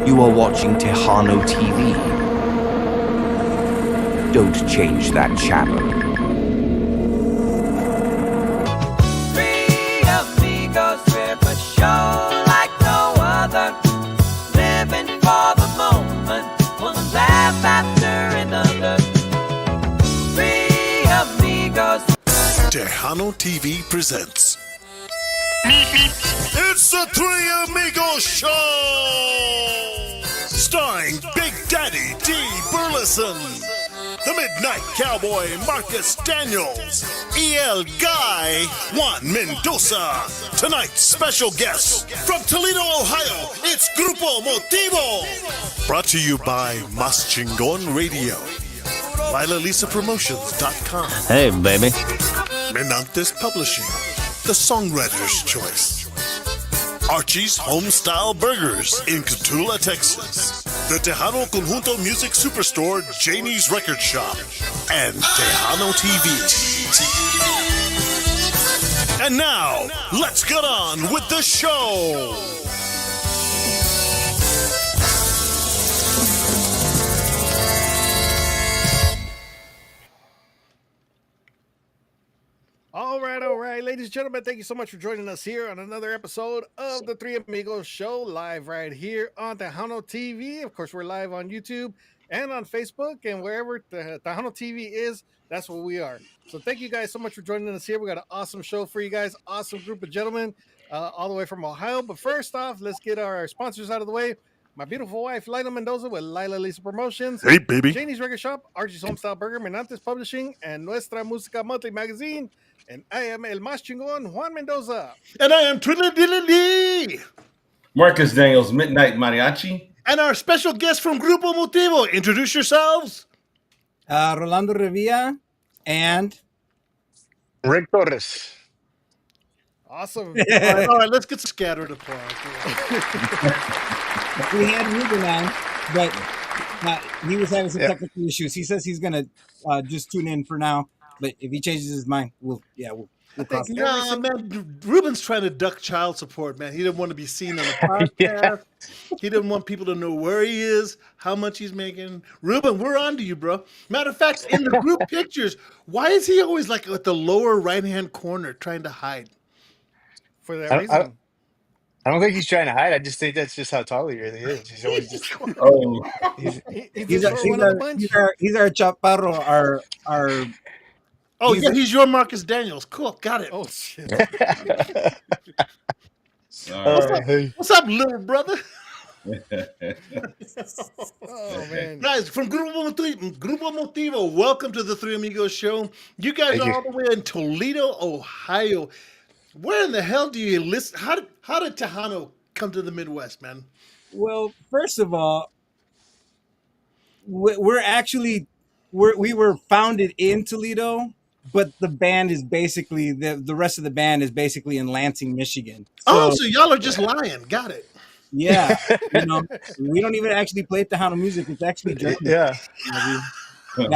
You are watching Tejano TV. Don't change that channel. Three amigos with a show like no other. Living for the moment, one laugh after another. Three amigos. Tejano TV presents. It's the Three Amigos Show! Starring Big Daddy D. Burleson, the Midnight Cowboy Marcus Daniels, E.L. Guy, Juan Mendoza. Tonight's special guest from Toledo, Ohio, it's Grupo Motivo. Brought to you by Mas Chingon Radio, LilaLisaPromotions.com. Hey, baby. Menantes Publishing, the Songwriter's Choice. Archie's Homestyle Burgers in Cotulla, Texas. The Tejano Conjunto Music Superstore, Janie's Record Shop. And Tejano TV. And now, let's get on with the show. All right, ladies and gentlemen, thank you so much for joining us here on another episode of the Three Amigos Show, live right here on Tejano TV. Of course, we're live on YouTube and on Facebook, and wherever Tejano TV is, that's where we are. So thank you guys so much for joining us here. We got an awesome show for you guys, awesome group of gentlemen, all the way from Ohio. But first off, let's get our sponsors out of the way. My beautiful wife, Lila Mendoza with Lila Lisa Promotions. Hey, baby. Janie's Record Shop, Archie's Homestyle Burger, Menantes Publishing, and Nuestra Música Monthly Magazine. And I am El Más Chingón, Juan Mendoza. And I am Twiddly Diddly. Marcus Daniels, Midnight Mariachi. And our special guest from Grupo Motivo. Introduce yourselves. Rolando Revilla and Rick Torres. Awesome. All right, let's get scattered applause. we had Ruben on, but he was having some technical issues. He says he's gonna just tune in for now, but if he changes his mind, we'll cross it. Nah, man, Ruben's trying to duck child support, man. He didn't want to be seen on the podcast. He didn't want people to know where he is, how much he's making. Ruben, we're on to you, bro. Matter of fact, in the group pictures, why is he always like at the lower right-hand corner trying to hide? For that reason. I don't think he's trying to hide. I just think that's just how tall he really is. He's always just. He's our chaparro, our. Oh, yeah, he's your Marcus Daniels. Cool, got it. Oh, shit. What's up, little brother? Oh, man. Guys, from Grupo Motivo, welcome to the Three Amigos Show. You guys are all the way in Toledo, Ohio. Where in the hell do you listen? How did Tejano come to the Midwest, man? Well, first of all, we were founded in Toledo, but the band is basically the rest of the band is basically in Lansing, Michigan. So y'all are just lying. Got it. Yeah, we don't even actually play Tejano music. It's actually German. Yeah. We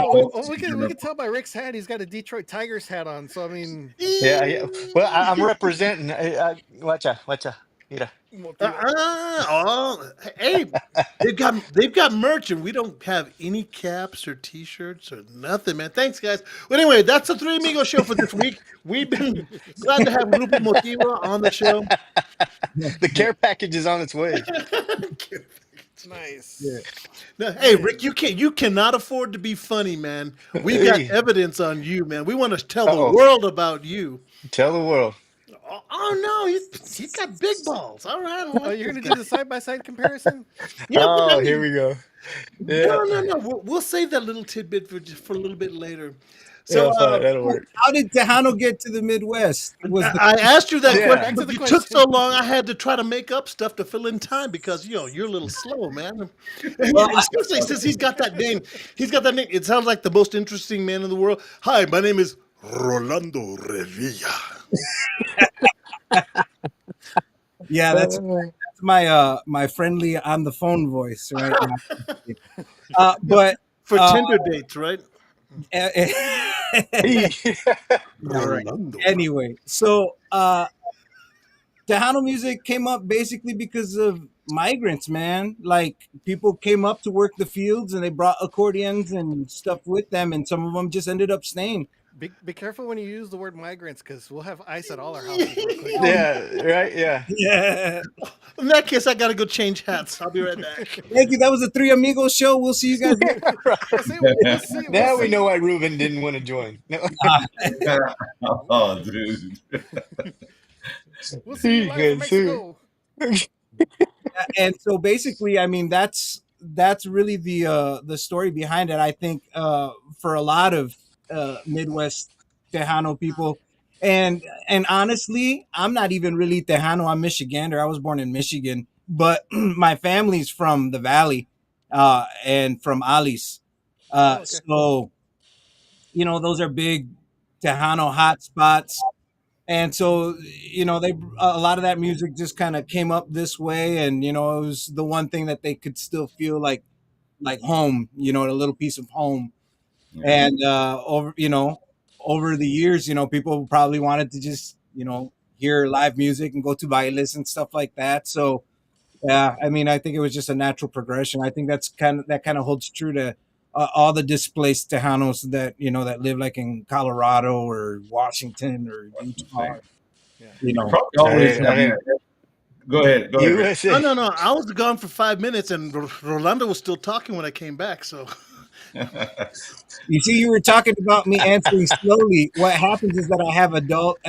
can tell by Rick's hat. He's got a Detroit Tigers hat on. So I mean, Yeah. Well, I'm representing. Watcha. Mira. Hey, they've got merch, and we don't have any caps or T-shirts or nothing, man. Thanks, guys. Well, anyway, that's the Three Amigos Show for this week. We've been glad to have Grupo Motivo on the show. The care package is on its way. nice. Yeah. Now, hey, Rick, you cannot afford to be funny, man. We got evidence on you, man. We want to tell the world about you. Tell the world. Oh no, he's got big balls. All right. Oh, you're gonna do the side-by-side comparison? Yeah, here we go. Yeah. No. We'll save that little tidbit for a little bit later. So that'll work. How did Tejano get to the Midwest? I asked you that question, but the you question. took so long. I had to try to make up stuff to fill in time because you're a little slow, man. Especially since he's got that name. It sounds like the most interesting man in the world. Hi, my name is Rolando Revilla. Yeah, that's my friendly on the phone voice, right? But for Tinder dates, right? Right. Anyway, so Tejano music came up basically because of migrants, man. Like people came up to work the fields and they brought accordions and stuff with them, and some of them just ended up staying. Be careful when you use the word migrants, because we'll have ice at all our houses real quick. Yeah, right. Yeah. Yeah. In that case, I gotta go change hats. I'll be right back. Thank you. That was the Three Amigos show. We'll see you guys next We'll see, we'll see, Now we'll we see. know why Ruben didn't want to join. No. Oh, dude. We'll see you live from Good, see. Mexico. And so basically, I mean, that's really the story behind it. I think for a lot of Midwest Tejano people, and honestly, I'm not even really Tejano. I'm Michigander. I was born in Michigan, but my family's from the Valley and from Alice. Oh, okay. So you know, those are big Tejano hot spots. And so, you know, they a lot of that music just kind of came up this way, and you know, it was the one thing that they could still feel like home, you know, a little piece of home. And over, you know, over the years, you know, people probably wanted to just, you know, hear live music and go to bailes and stuff like that. So yeah, I mean, I think it was just a natural progression. I think that kind of holds true to all the displaced Tejanos that, you know, that live like in Colorado or Washington or Utah. Yeah. You know, Probably always I mean, go ahead. Go ahead. Rick. USA. No. I was gone for 5 minutes, and Rolando was still talking when I came back. So you see, you were talking about me answering slowly. What happens is that I have adult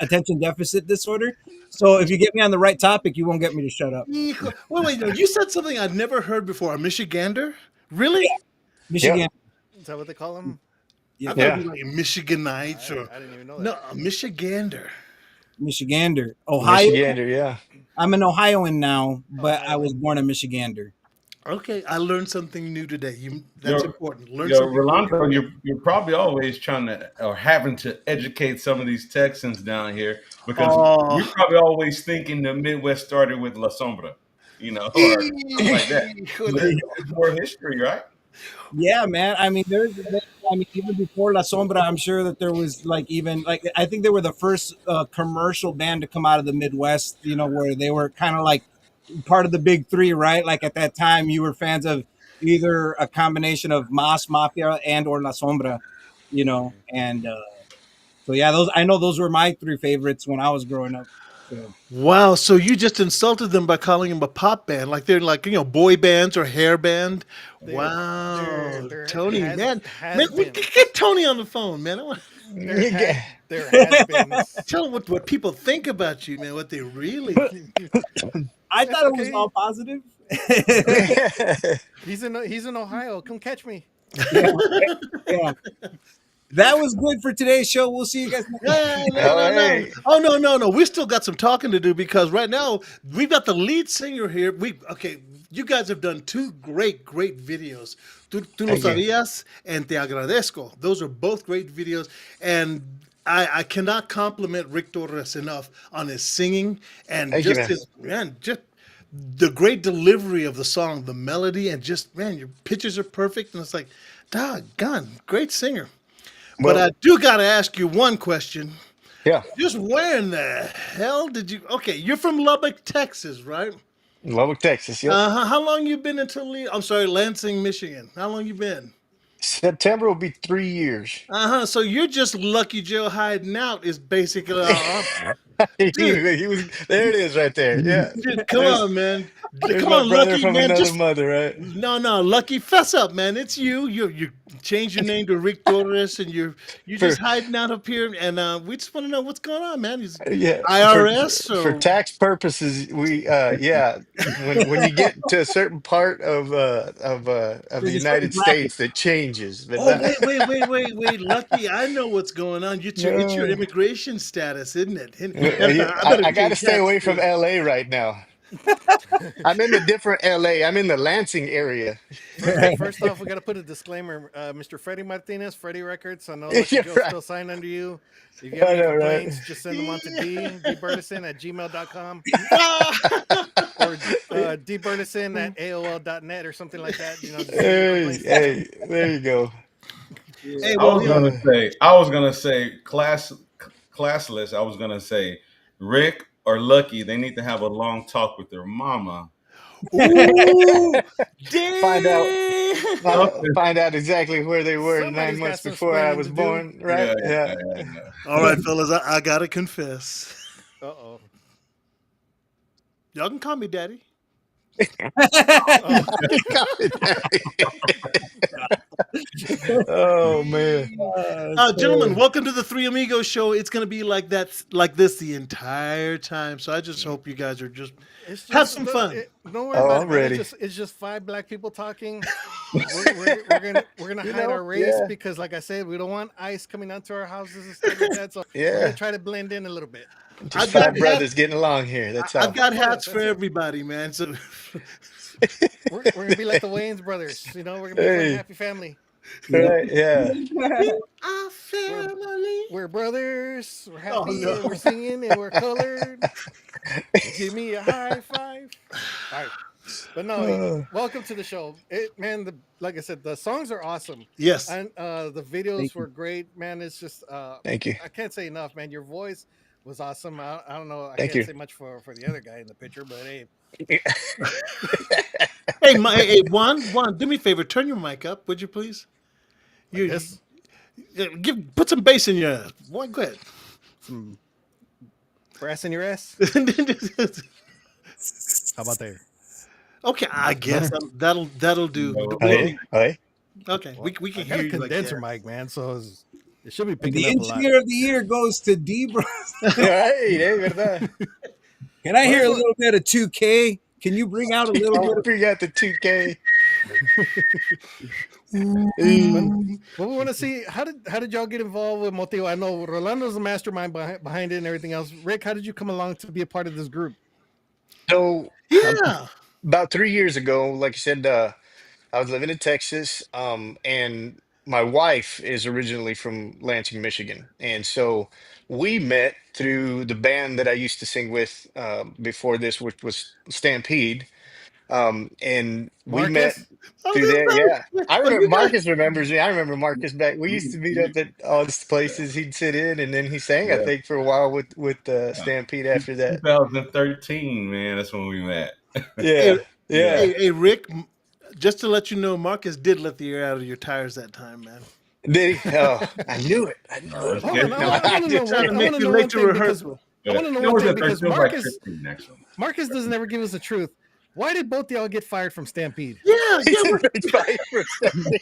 attention deficit disorder. So if you get me on the right topic, you won't get me to shut up. wait. No, you said something I'd never heard before. A Michigander? Really? Michigan. Yep. Is that what they call them? I thought Yeah. it was like Michiganites or I didn't even know that. no, a Michigander. Michigander. Ohio. Michigander, yeah. I'm an Ohioan now, but I was born a Michigander. Okay, I learned something new today. That's Yo- important. Learn Yo, something. Rolando, you're probably always trying to or having to educate some of these Texans down here because Oh. you're probably always thinking the Midwest started with La Sombra, you know, or something like that. There's more history, right? Yeah, man. I mean, I mean, even before La Sombra, I'm sure that there was like even like I think they were the first commercial band to come out of the Midwest. You know, where they were kind of like part of the big three, right? Like at that time, you were fans of either a combination of Mazz, Mafia, and or La Sombra. You know, and so yeah, those I know those were my three favorites when I was growing up. So, Wow, so you just insulted them by calling them a pop band, like they're like boy bands or hair band. Wow, they're Tony, has- man, has man, been. get Tony on the phone, man. I want There has been. tell them what people think about you, man. What they really. I thought it was okay. all positive. He's in Ohio. Come catch me. Yeah. That was good for today's show. We'll see you guys next time. No. Hey. Oh no. We still got some talking to do because right now we've got the lead singer here. You guys have done two great videos. Tú lo Thank you. sabías and Te agradezco. Those are both great videos, and I cannot compliment Rick Torres enough on his singing and Thank you, just man. just the great delivery of the song, the melody, and just man, your pitches are perfect, and it's like, doggone, great singer. But Well- I do got to ask you one question. Yeah. Just where in the hell did you? Okay, you're from Lubbock, Texas, right? Lubbock, Texas. Yep. How long you been in Toledo? I'm sorry, Lansing, Michigan. How long you been? September will be 3 years. So you're just Lucky Joe hiding out. Is basically. He was there. It is right there. Yeah. Dude, come on, man. There's Come my on, brother Lucky, from man. another Just mother, right? no, Lucky, fess up, man. It's you. You changed your name to Rick Torres, and you're just hiding out up here. And we just want to know what's going on, man. Is Yeah. IRS For or tax purposes, we yeah. When you get to a certain part of the There's a United certain States, it changes. But Oh wait, Lucky! I know what's going on. It's your No. immigration status, isn't it? Yeah, I got to stay away from LA right now. I'm in a different LA. I'm in the Lansing area. First off, we got to put a disclaimer. Mr. Freddie Martinez, Freddie Records. I know Lucky You're Joe's right. still signed under you. If you have I any know, right? complaints, just send them on to dburnison@gmail.com or dburnison@aol.net or something like that. You know, just send your complaints. Hey, there you go. Hey, I well, was gonna say classless. I was gonna say Rick, are lucky, they need to have a long talk with their mama. Ooh, Find out. Something. Find out exactly where they were Somebody's 9 got months some before I explaining was to do. born, right? Yeah. all right, fellas, I gotta confess. Uh-oh. Y'all can call me daddy. Oh man. Gentlemen, welcome to the Three Amigos show. It's gonna be like this the entire time. So I just hope you guys are just It's have some fun. Don't worry Oh, about I'm it, man. ready. It's just 5 black people talking. We're gonna hide our race yeah. because, like I said, we don't want ICE coming onto our houses and stuff like that. So we're Yeah. gonna try to blend in a little bit. Just I've got five brothers getting along here. That's all. I've got hats for That's it. everybody, man. So We're gonna be like the Wayans brothers. You know, we're gonna be Hey. one happy family. Right? Yeah. our family. We're brothers. We're happy. Oh, no. And we're singing and we're colored. Give me a high five. All right. But no, welcome to the show. Man, like I said, the songs are awesome. Yes. And the videos were great, man. It's just Thank you. I can't say enough, man. Your voice was awesome. I don't know. I Thank can't you. say much for the other guy in the picture, but hey. Hey, Juan, do me a favor. Turn your mic up, would you please? Yes. Put some bass in your. Boy, go ahead. Some brass in your ass. How about there? Okay, I guess that'll do. Hey, hey. Okay, we can I got hear a you like condenser that. mic, man. So it should be The picking up a lot. engineer of the year goes to D. Hey, verdad. Can I hear a little bit of 2K? Can you bring out a little bit Don't of forget the 2K. Well, we want to see how did y'all get involved with Motivo? I know Rolando's the mastermind behind it and everything else. Rick, how did you come along to be a part of this group? So Yeah. about 3 years ago, like I said, I was living in Texas, and my wife is originally from Lansing, Michigan, and so we met through the band that I used to sing with before this, which was Stampede, and we met Marcus? through there. Yeah, I remember You guys, Marcus remembers me. I remember Marcus back. We used to meet up at all these places. He'd sit in, and then he sang, I Yeah. think, for a while with Stampede after that. 2013, man. That's when we met. Yeah, yeah. hey, Rick. Just to let you know, Marcus did let the air out of your tires that time, man. Did he? Oh, I knew it. I knew it. Hold on, No, I want to know Trying to one, I make wanna you know late one to thing because rehearsal. I want to know It one was thing at because 13, it was like 15, actually. Marcus doesn't ever give us the truth. Why did both y'all get fired from Stampede? Yeah, It's right for a second.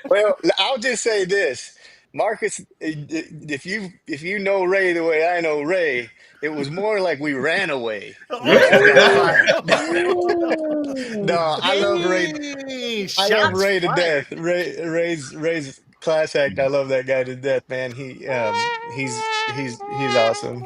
Well, I'll just say this, Marcus. If you know Ray the way I know Ray, it was more like we ran away versus got fired. No, I love Ray. Hey, I love shots Ray to fired. death. Ray's class act. I love that guy to death, man. He's awesome.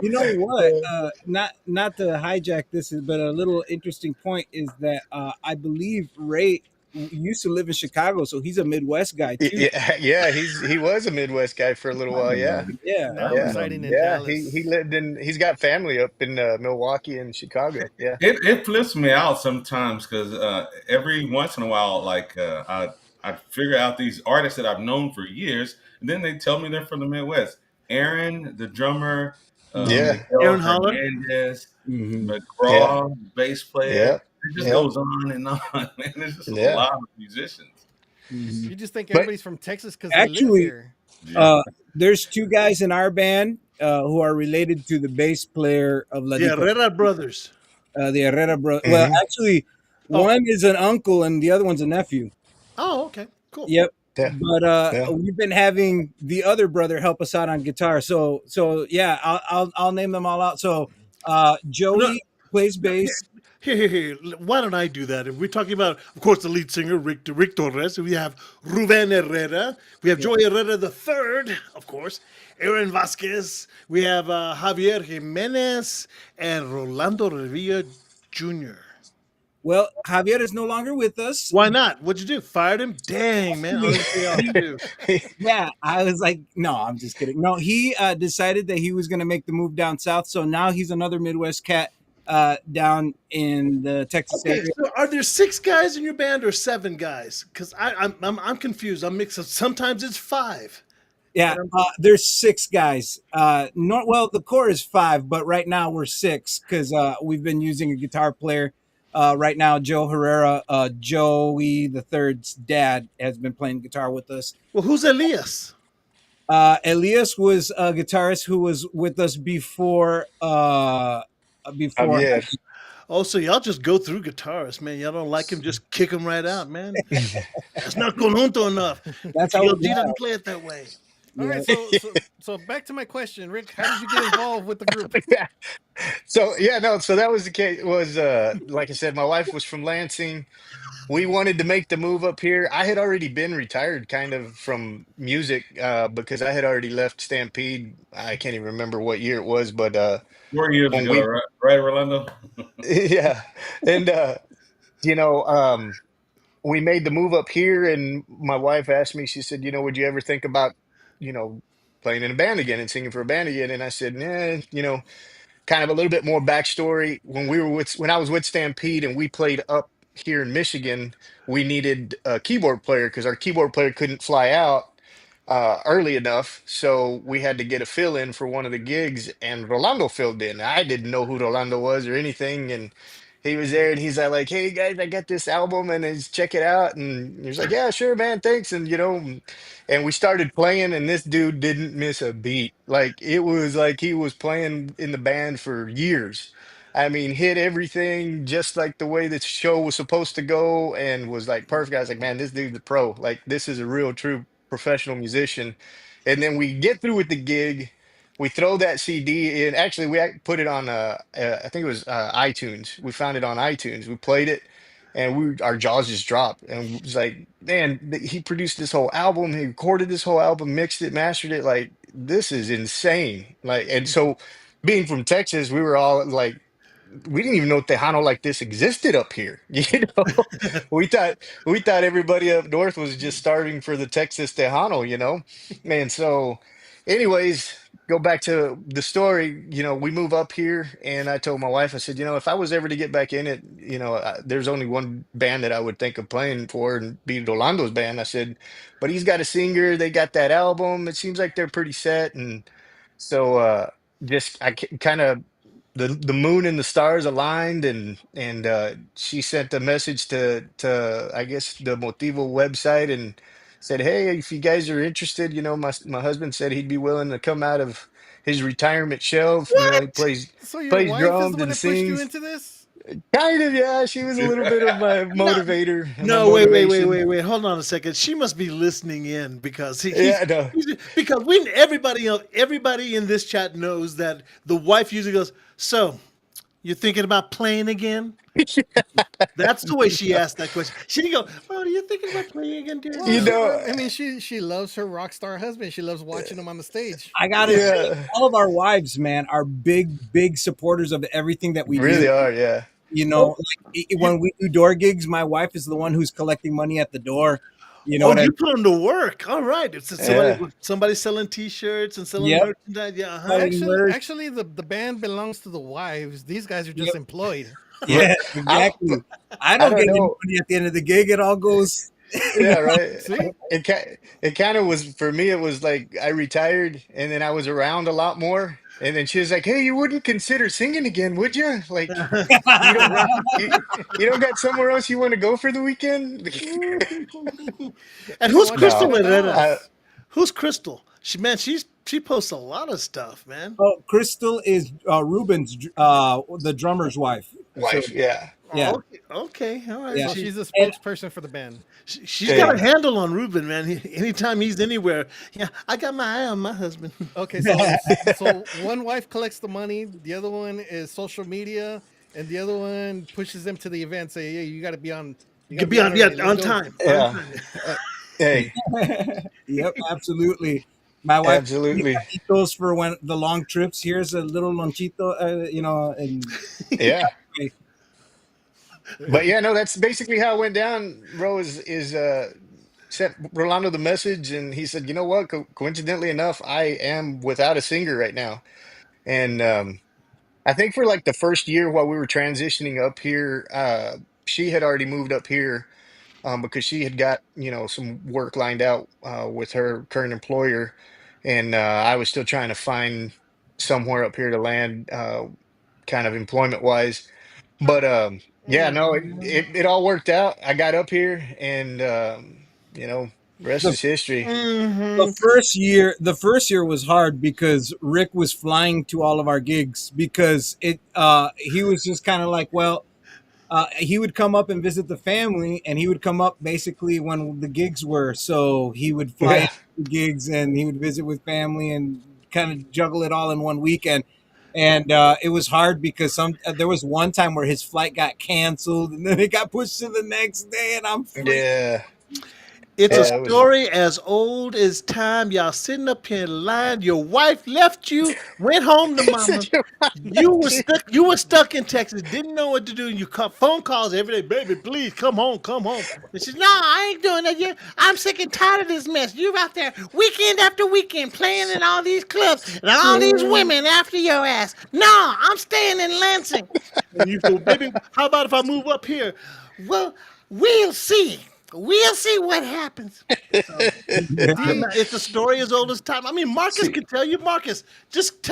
You know what? Not to hijack this, but a little interesting point is that I believe Ray used to live in Chicago, so he's a Midwest guy too. Yeah, he was a Midwest guy for a little while. Yeah, Yeah. Now yeah, residing in yeah. Dallas. He's got family up in Milwaukee and Chicago. Yeah, It flips me out sometimes because every once in a while, like I figure out these artists that I've known for years, and then they tell me they're from the Midwest. Aaron, the drummer, yeah, Miguel Aaron Holler? Hernandez, Mhm. McGraw, bass player. yeah, It just yeah, goes on and on, man. There's just a yeah. lot of musicians. You just think But everybody's from Texas because they live Actually, here. Yeah. there's two guys in our band who are related to the bass player of La The Dico, Herrera brothers. the Herrera bro. Well, mhm, actually, one is an uncle and the other one's a nephew. Oh, okay, cool. Yep. yeah, But yeah. we've been having the other brother help us out on guitar. So yeah, I'll name them all out. So No, Joey plays bass. here. Why don't I do that? If we're talking about, of course, the lead singer, Rick Torres, we have Ruben Herrera, we have Joey Herrera the third, of course, Aaron Vasquez, we have Javier Jimenez, and Rolando Revilla Jr. Well, Javier is no longer with us. Why not? What'd you do? Fired him? Dang, man. Honestly, I'll do. Yeah, I was like, no, I'm just kidding. No, he decided that he was going to make the move down south. So now he's another Midwest cat down in the Texas Okay, area. so are there 6 guys in your band or 7 guys? Because I'm confused. I'm mixed up. Sometimes it's 5. Yeah, there's 6 guys. Well, the core is 5, but right now we're 6 because we've been using a guitar player. Right now, Joe Herrera, Joey the Third's dad, has been playing guitar with us. Well, who's Elias? Elias was a guitarist who was with us before. Javier. Oh, so y'all just go through guitarists, man. Y'all don't like him, just kick him right out, man. That's not conjunto enough. That's how TLG we got. doesn't play it that way. All right, so back to my question, Rick. How did you get involved with the group? Yeah. So yeah, no, so that was the case. Was like I said, my wife was from Lansing. We wanted to make the move up here. I had already been retired kind of from music because I had already left Stampede. I can't even remember what year it was, but 4 years when ago, we right, Orlando? yeah. And you know, we made the move up here and my wife asked me, she said, would you ever think about, you know, playing in a band again and singing for a band again? And I said, nah, kind of a little bit more backstory. When I was with Stampede and we played up here in Michigan, we needed a keyboard player because our keyboard player couldn't fly out early enough, so we had to get a fill in for one of the gigs, and Rolando filled in. I didn't know who Rolando was or anything, and he was there, and he's like, "Hey guys, I got this album, and he's check it out." And he was like, "Yeah, sure, man, thanks." And and we started playing, and this dude didn't miss a beat. Like it was like he was playing in the band for years. I mean, hit everything just like the way the show was supposed to go, and was like perfect. I was like, "Man, this dude's a pro. Like this is a real, true." Professional musician. And then we get through with the gig, we throw that CD in. Actually, put it on I think it was iTunes. We found it on iTunes. We played it, and our jaws just dropped. And it was like, man, he produced this whole album. He recorded this whole album, mixed it, mastered it. Like this is insane. Like, and so being from Texas, we were all like, we didn't even know Tejano like this existed up here. We thought everybody up north was just starving for the Texas Tejano. And so, anyways, go back to the story. We move up here, and I told my wife, I said, if I was ever to get back in it, there's only one band that I would think of playing for, and be Rolando's band. I said, but he's got a singer. They got that album. It seems like they're pretty set, and so just I kind of the moon and the stars aligned, and she sent a message to I guess the Motivo website and said, "Hey, if you guys are interested, my husband said he'd be willing to come out of his retirement shelf. He What? So your plays wife is the drums one and that pushed you sings. into this? Kind of, yeah. She was a little bit of my No, motivator and my no, wait, wait, wait, motivation. wait, wait. Hold on a second. She must be listening in because Yeah, no. because everybody in this chat knows that the wife usually goes, "So, you're thinking about playing again?" That's the way she asked that question. She didn't go, "Oh, are you thinking about playing again, dear?" You know, I mean, she loves her rock star husband. She loves watching him on the stage. I gotta say, yeah, all of our wives, man, are big supporters of everything that we really do. are, yeah. When we do door gigs, my wife is the one who's collecting money at the door. You know Oh, what I you put them to work. All right. It's Yeah. somebody selling T-shirts and selling Yep. merchandise. Yeah, uh-huh. Selling merch. Actually, the band belongs to the wives. These guys are just Yep. employed. Yeah, I, exactly. I I don't don't get any know. money at the end of the gig. It all goes. Yeah, right. See? It kind of was for me. It was like I retired, and then I was around a lot more. And then she was like, "Hey, you wouldn't consider singing again, would you? Like, you don't you don't got somewhere else you want to go for the weekend?" And So who's why don't you Crystal No, get a Herrera? house? Who's Crystal? She posts a lot of stuff, man. Oh, Crystal is Ruben's, the drummer's wife. So wife. Yeah, yeah, Oh, okay, all right. yeah. So she's the And spokesperson for the band. She's got a yeah. handle on Ruben, man. Anytime he's anywhere, yeah, I got my eye on my husband. Okay, so one wife collects the money, the other one is social media, and the other one pushes them to the event. Say, "Yeah, you got to be on. You You got to could be be on on, yeah, early. Let's on go." time. On Yeah. time. Hey, Yep, absolutely. My wife absolutely. goes for when the long trips. Here's a little lonchito, and Yeah. But yeah, no, that's basically how it went down. Rose is sent Rolando the message, and he said, "You know what? Coincidentally enough, I am without a singer right now." And I think for like the first year while we were transitioning up here, she had already moved up here because she had got some work lined out with her current employer. and I was still trying to find somewhere up here to land, kind of employment wise. But yeah, no, it all worked out. I got up here, and you know, rest The is history. the Hmm. first year was hard because Rick was flying to all of our gigs because he was just kind of like, well, he would come up and visit the family, and he would come up basically when the gigs were. So he would fly Yeah, into the gigs, and he would visit with family and kind of juggle it all in one weekend. And it was hard because there was one time where his flight got canceled, and then it got pushed to the next day, and I'm freaking. yeah, It's a yeah. It was. story as old as time. Y'all sitting up here lying. Your wife left you, went home to mama. You were stuck. You were stuck in Texas. Didn't know what to do. And you call phone calls every day. Baby, please come home. Come home. And she's no, I ain't doing that yet. I'm sick and tired of this mess. You're out there weekend after weekend playing in all these clubs and all these women after your ass. No, I'm staying in Lansing. And you go, baby, how about if I move up here? Well, we'll see. We'll see what happens. It's a story as old as time. I mean, Marcus See, can tell you. Marcus, just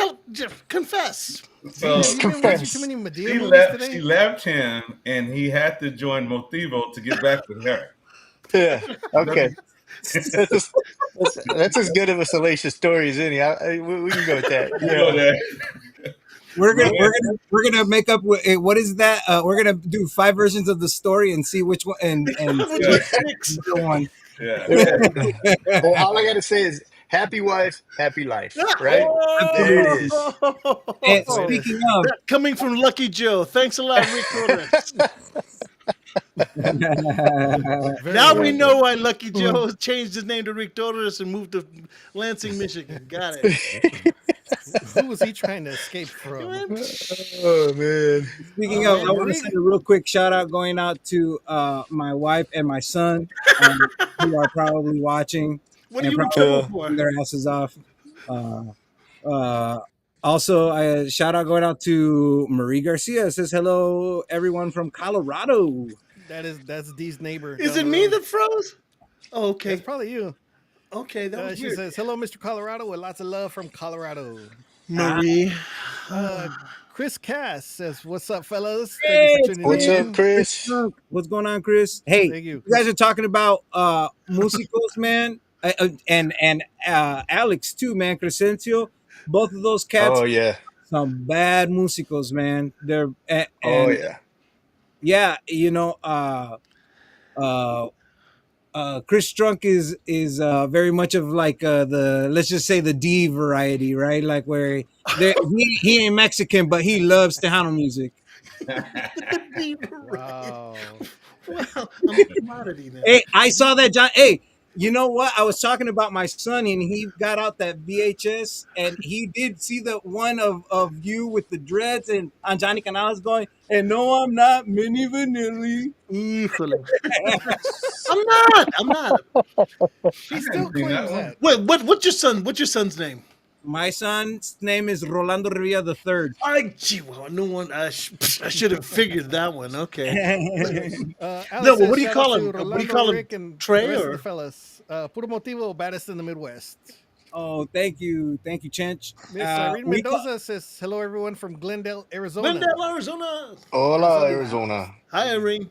confess. D, have So you been watching too confess. many Medea she movies left. She today? left him, and he had to join Motivo to get back with her. Yeah. Okay. That's as, that's as good of a salacious story as any. We can go with that. You know Yeah. that. We're gonna make up. What is that? We're gonna do 5 versions of the story and see which one and Which Yeah, one sticks? the one. yeah. Yeah. Well, all I got to say is happy wife, happy life. Right there it is. And Wait a speaking of, That coming from Lucky Joe. Thanks a lot, Rick Torres. Very Now we well. know why Lucky Joe changed his name to Rick Torres and moved to Lansing, Michigan. Got it. Who was he trying to escape from? Oh man. speaking of, I want to Marie, send a real quick shout out going out to my wife and my son, who are probably watching What are and you in probably trouble Uh, for? laughing their asses off. Uh, uh, Also, a shout out going out to Marie Garcia. It says hello, everyone from Colorado. that's D's neighbor. Is down it the me road. that froze? Oh, It's okay. probably you. Okay, that was She weird. says, "Hello, Mr. Colorado, with lots of love from Colorado." Marie. Chris Cass says, "What's up, fellas? Thank Hey, you for it's tuning What's Chris. up, in." Chris? What's going on, Chris? Hey, Thank you. you guys are talking about musicals, man, and Alex too, man. Crescencio, both of those cats, Oh yeah. some bad musicals, man. They're Oh and yeah. yeah, uh, Chris Strunk is very much of like the, let's just say, the D variety, right? Like where he ain't Mexican, but he loves Tejano music. Wow. Wow, I'm a commodity now. Hey, I saw that, John. Hey, you know what? I was talking about my son, and he got out that VHS, and he did see the one of you with the dreads, and on Johnny Canales going, and no, I'm not Mini Vanilli. Híjole. I'm not. He still seen that claims one. that. Wait, what's your son's name? My son's name is Rolando Rivia the Third. Gee, well, no one. I should have figured that one. Okay. Alex No, but says, what do you "Shout call out him? to What do you Rolando, call him? Rick, and Trey, the rest of or- the fellas. Puro Motivo, baddest in the Midwest." Oh, thank you, Chench. Miss Irene We call- Mendoza says, "Hello, everyone from Glendale, Arizona." Glendale, Arizona. Hola, Arizona. Hi, Irene.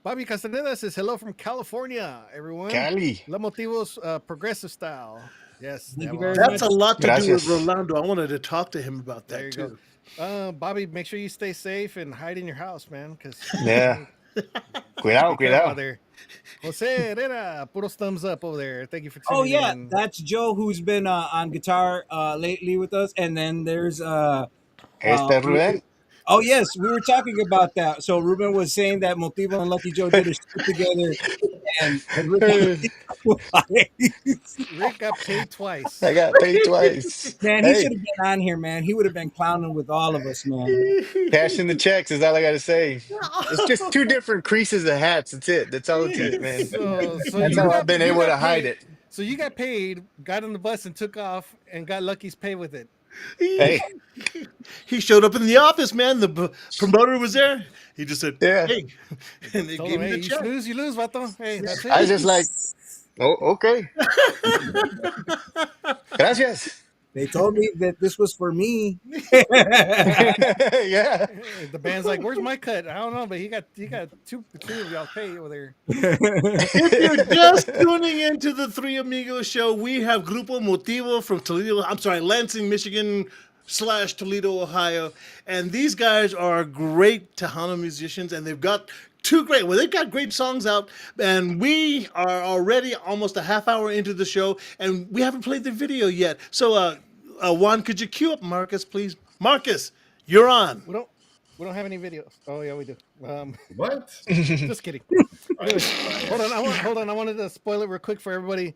Bobby Castaneda says, "Hello from California, everyone." Cali. La Motivo's progressive style. Yes, Thank they you have very all- That's a lot to do Gracias. with Rolando. I wanted to talk to him about There that you too. go. Bobby, make sure you stay safe and hide in your house, man. Because Yeah. Cuidado, cuidado. there. Jose Herrera, puros thumbs up over there. Thank you for tuning Oh yeah, in. that's Joe who's been on guitar lately with us, and then there's Este Rubén. oh yes, we were talking about that. So Ruben was saying that Motivo and Lucky Joe did a shoot together, and Rick got paid twice. I got paid twice. man, he should Hey, have been on here, man. He would have been clowning with all of us, man. cash in the checks is all I got to say. It's just two different creases of hats. That's it. That's all it is, man. So That's you how got, I've been you able got to hide paid- it. So you got paid, got on the bus and took off, and got Lucky's pay with it. Hey, He showed up in the office, man. The promoter was there. He just said, Yeah. "Hey," and they Told gave him, me hey, the you check. snooze, you lose, vato. Hey, that's it. I was just like, oh, okay. Gracias. They told me that this was for me. Yeah. The band's like, "Where's my cut?" I don't know, but he got two of y'all pay over there. If you're just tuning into the Three Amigos show, we have Grupo Motivo from Toledo. I'm sorry, Lansing, Michigan / Toledo, Ohio, and these guys are great Tejano musicians, and they've got they've got great songs out, and we are already almost a half hour into the show, and we haven't played the video yet. So, Juan, could you cue up Marcus, please? Marcus, you're on. We don't have any videos. Oh yeah, we do. What? Just kidding. Anyway, hold on. I wanted to spoil it real quick for everybody.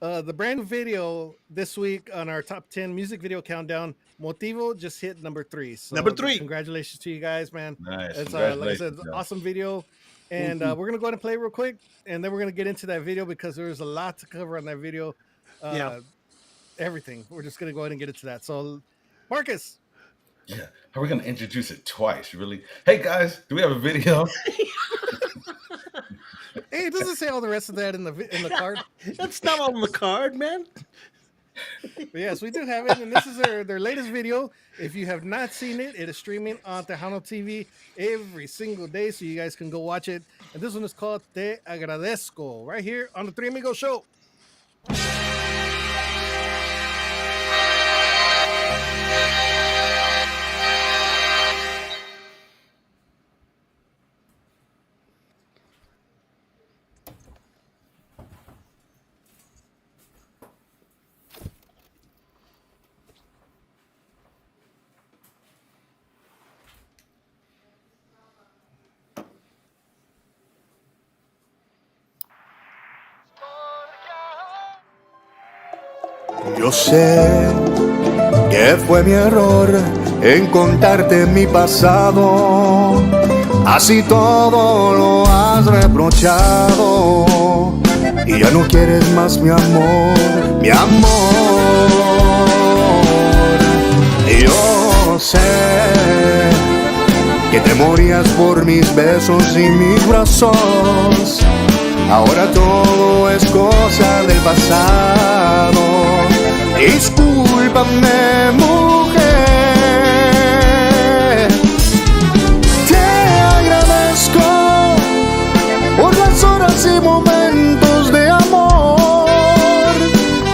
The brand new video this week on our top 10 music video countdown, Motivo just hit number 3. So Number 3. Congratulations to you guys, man. Nice. It's like I said, Congratulations, it's an guys. awesome video. And we're gonna go ahead and play it real quick, and then we're gonna get into that video because there's a lot to cover on that video. Everything. We're just gonna go ahead and get into that. So, Marcus. Yeah. Are we gonna introduce it twice? Really? Hey guys, do we have a video? Hey, it doesn't say all the rest of that in the card. That's not on the card, man. But yes, we do have it, and this is their latest video. If you have not seen it, it is streaming on Tejano TV every single day, so you guys can go watch it. And this one is called Te Agradezco, right here on the Three Amigos Show. Yo sé que fue mi error en contarte mi pasado, así todo lo has reprochado y ya no quieres más mi amor, mi amor. Yo sé que te morías por mis besos y mis brazos, ahora todo es cosa del pasado. Discúlpame, mujer. Te agradezco por las horas y momentos de amor,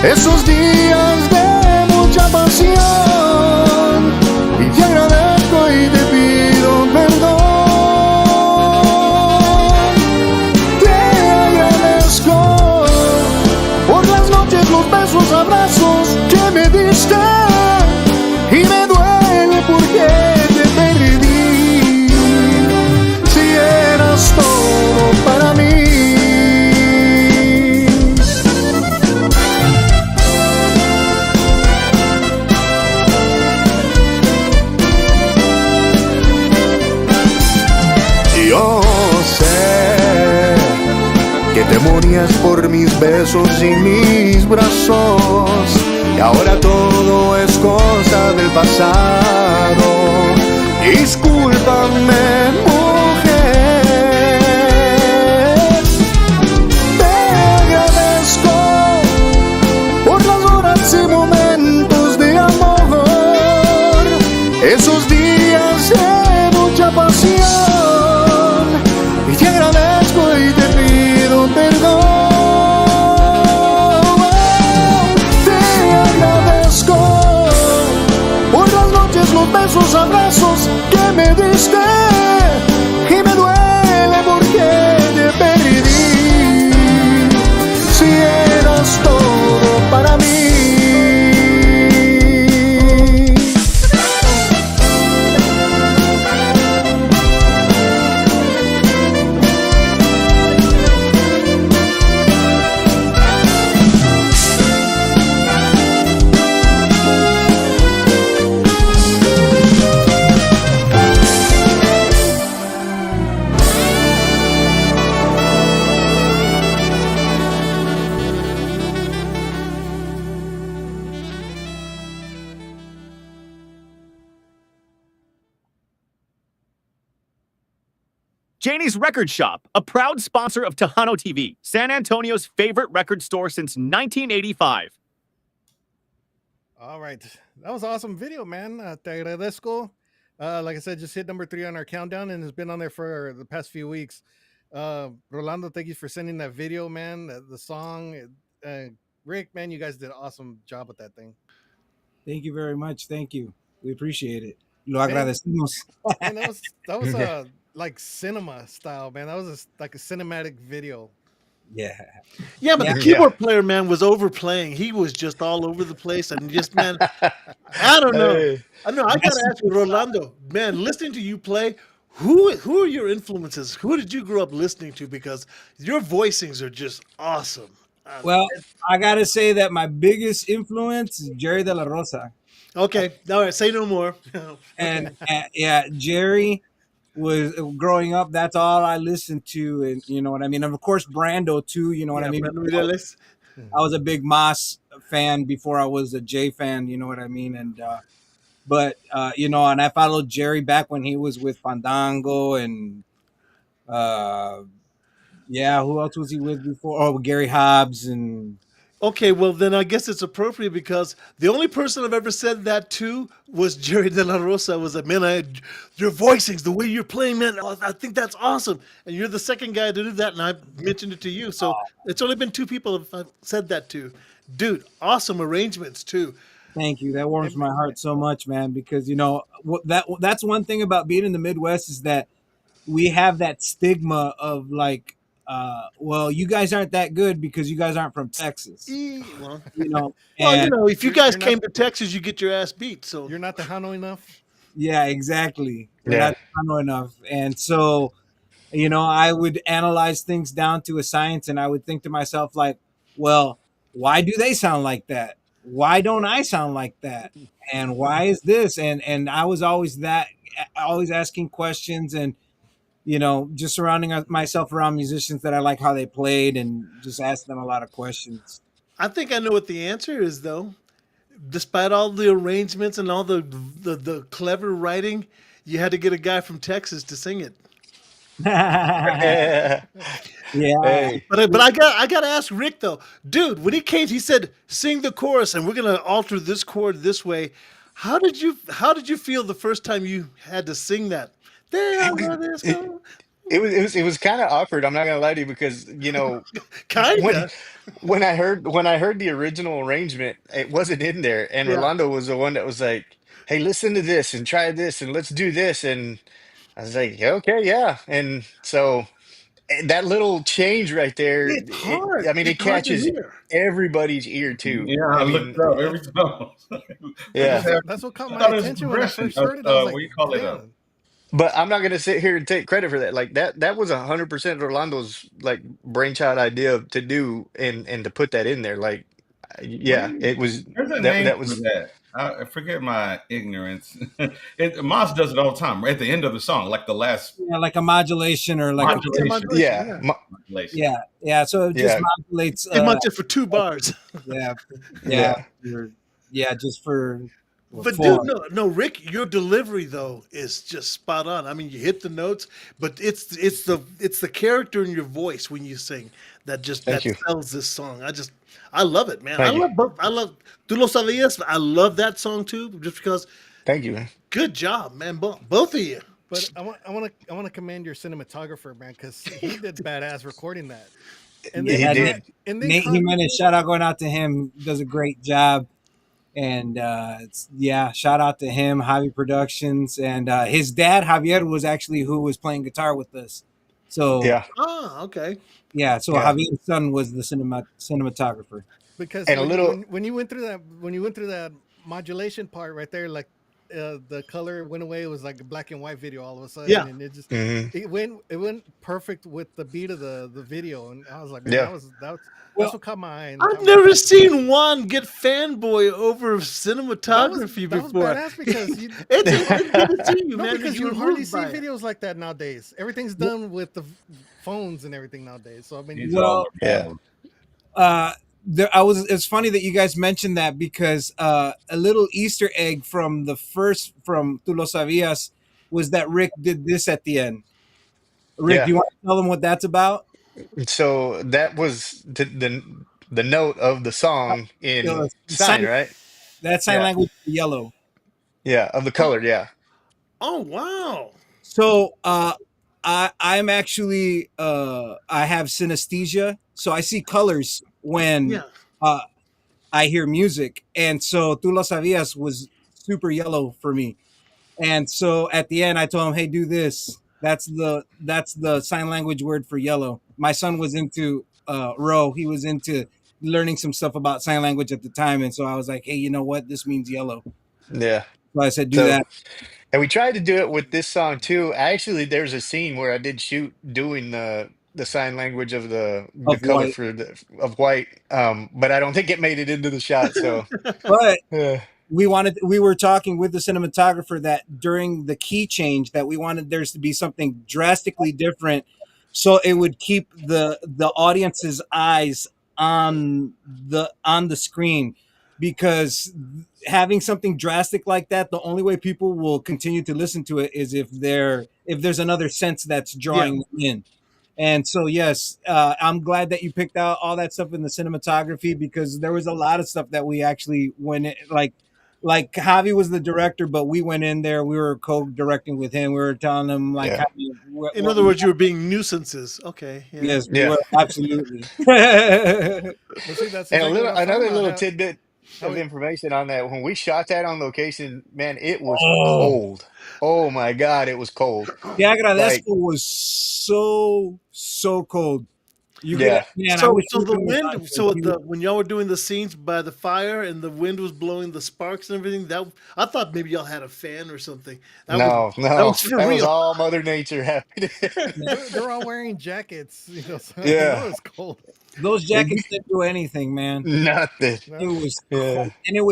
esos días de mucha pasión. Y te agradezco y te pido perdón. Te agradezco por las noches, los besos, abrazos que me diste, y me duele porque te perdí, si eras todo para mí. Yo sé que te morías por mis besos y mis brazos, y ahora todo es cosa del pasado. Discúlpame, mujer. Te agradezco por las horas y momentos de amor, esos días de mucha pasión. Y te agradezco y te pido perdón. Los besos, abrazos que me diste, y me duele porque te perdí, si eras todo para mí. Janie's Record Shop, a proud sponsor of Tejano TV, San Antonio's favorite record store since 1985. All right. That was an awesome video, man. Te agradezco. Like I said, just hit number 3 on our countdown and has been on there for the past few weeks. Rolando, thank you for sending that video, man. The song. Uh, Rick, man, you guys did an awesome job with that thing. Thank you very much. Thank you. We appreciate it. Lo Man, agradecemos. man, that was like cinema style, man. That was like a cinematic video. Yeah. Yeah, but Yeah. the keyboard player, man, was overplaying. He was just all over the place and just, man, I don't know. Hey. I know. I gotta ask you, Rolando, man, listening to you play, who are your influences? Who did you grow up listening to? Because your voicings are just awesome. Well, I gotta say that my biggest influence is Jerry De La Rosa, Okay, all right, say no more. and yeah, Jerry was growing up. That's all I listened to, and you know what I mean. And of course, Brando too. You know what I mean. Brando Mireles. I was a big Mazz fan before I was a J fan. You know what I mean. And but you know, and I followed Jerry back when he was with Fandango, and yeah, who else was he with before? Oh, Gary Hobbs and. Okay, well then I guess it's appropriate because the only person I've ever said that to was Jerry De La Rosa. Was like, man, your voicings, the way you're playing, man, I think that's awesome. And you're the second guy to do that, and I mentioned it to you. So it's only been 2 people I've said that to. Dude, awesome arrangements too. Thank you. That warms my heart so much, man. Because you know that's one thing about being in the Midwest is that we have that stigma of like, well, you guys aren't that good because you guys aren't from Texas. Well, You know, well, you and know, if you guys you're not- came to Texas, you get your ass beat. So You're not Tejano enough. yeah, exactly. We're Yeah. not Tejano enough, and so you know, I would analyze things down to a science, and I would think to myself like, well, why do they sound like that? Why don't I sound like that? And why is this? And I was always always asking questions, and you know, just surrounding myself around musicians that I like how they played, and just ask them a lot of questions. I think I know what the answer is, though. Despite all the arrangements and all the clever writing, you had to get a guy from Texas to sing it. Yeah. Hey. But I got to ask Rick though, dude. When he came, he said, "Sing the chorus, and we're gonna alter this chord this way." How did you feel the first time you had to sing that? There this It, go. it was kind of awkward. I'm not gonna lie to you because you know when Kinda. when I heard the original arrangement, it wasn't in there, and Yeah. Rolando was the one that was like, "Hey, listen to this and try this and let's do this," and I was like, "Yeah, okay, yeah," and so that little change right there, It's hard. I mean, it It's hard to catches hear. everybody's ear too. Yeah, I I looked mean, it up every time. yeah. That's what caught I my thought it was attention when I progression. first heard it. I was like, What do you call it? damn. But I'm not gonna sit here and take credit for that. Like that was 100% Orlando's like brainchild idea to do and to put that in there. Like, What do yeah, you? it was There's a that name that for was that. I forget my ignorance. Moss does it all the time. At the end of the song, like the last Yeah, like a modulation or like Yeah, modulation. modulation. yeah, Yeah. Modulation. yeah. So it just yeah, modulates. It might just for 2 bars. Yeah, yeah. yeah, just for But four. dude, no, Rick, your delivery though is just spot on. I mean, you hit the notes, but it's the character in your voice when you sing that Thank you, sells this song. I love it, man. thank you, I love Tu lo sabías. I love that song too, just because. thank you, man. Good job, man. Both of you. But I want to commend your cinematographer, man, because he did badass recording that. And Yeah, then he Yeah, did. and then Nate con- Jimenez, shout out going out to him. Does a great job. And yeah, shout out to him, Javi Productions, and his dad Javier was actually who was playing guitar with us. So Yeah, Ah, okay. yeah, so yeah. Javier's son was the cinematographer. because And a little, when you went through that modulation part right there, like the color went away. It was like a black and white video all of a sudden, Yeah. and it just mhm, it went perfect with the beat of the video, and I was like, man, yeah. that's Well, what caught my eye. And I've got my never attention. seen Juan get fanboy over cinematography That was before. badass because you It's good to see you, no man. because that you were hardly moved see by it. videos like that nowadays. Everything's done with the phones and everything nowadays. So I mean, These are all well, the Yeah. problems. it's funny that you guys mentioned that because a little Easter egg from from Tu Lo Sabías was that Rick did this at the end. Rick, do Yeah. you want to tell them what that's about? So that was the note of the song It in was Sign, right? That sign Yeah, language for yellow. yeah, of the color. Yeah, Oh wow. So I'm actually I have synesthesia, so I see colors when Yeah. uh I hear music. And so Tu Lo Sabias was super yellow for me. And so at the end I told him, "Hey, do this." That's the sign language word for yellow. My son was into Ro. He was into learning some stuff about sign language at the time, and so I was like, "Hey, you know what? This means yellow." yeah. So I said, "Do So, that." and we tried to do it with this song too. Actually, there's a scene where I did shoot doing the sign language of the Of color white. for the of white. But I don't think it made it into the shot. So, But uh, we were talking with the cinematographer that during the key change that we wanted there's to be something drastically different, so it would keep the audience's eyes on the screen, because having something drastic like that, the only way people will continue to listen to it is if there's another sense that's Yeah. drawing them in. And so, yes, I'm glad that you picked out all that stuff in the cinematography, because there was a lot of stuff that we actually went in, like Javi was the director, but we went in there. We were co-directing with him. We were telling him like yeah, In what other we, words, you were being nuisances. Okay. Yeah. yes, we yeah. were absolutely. Well, see, that's And a exactly what little I was talking another about. little tidbit How of we, information on that. When we shot that on location, man, it was Oh, cold. Oh my God, it was cold. the Like, Agradezco was so cold. You could, yeah, man. I So wish so you the was on wind, here. so when y'all were doing the scenes by the fire and the wind was blowing the sparks and everything, that I thought maybe y'all had a fan or something. no, That no, was for that was real. all Mother Nature happening. they're all wearing jackets, so I know Yeah, it's cold. Those jackets didn't do anything, man. nothing. It No, was Yeah, cold, and it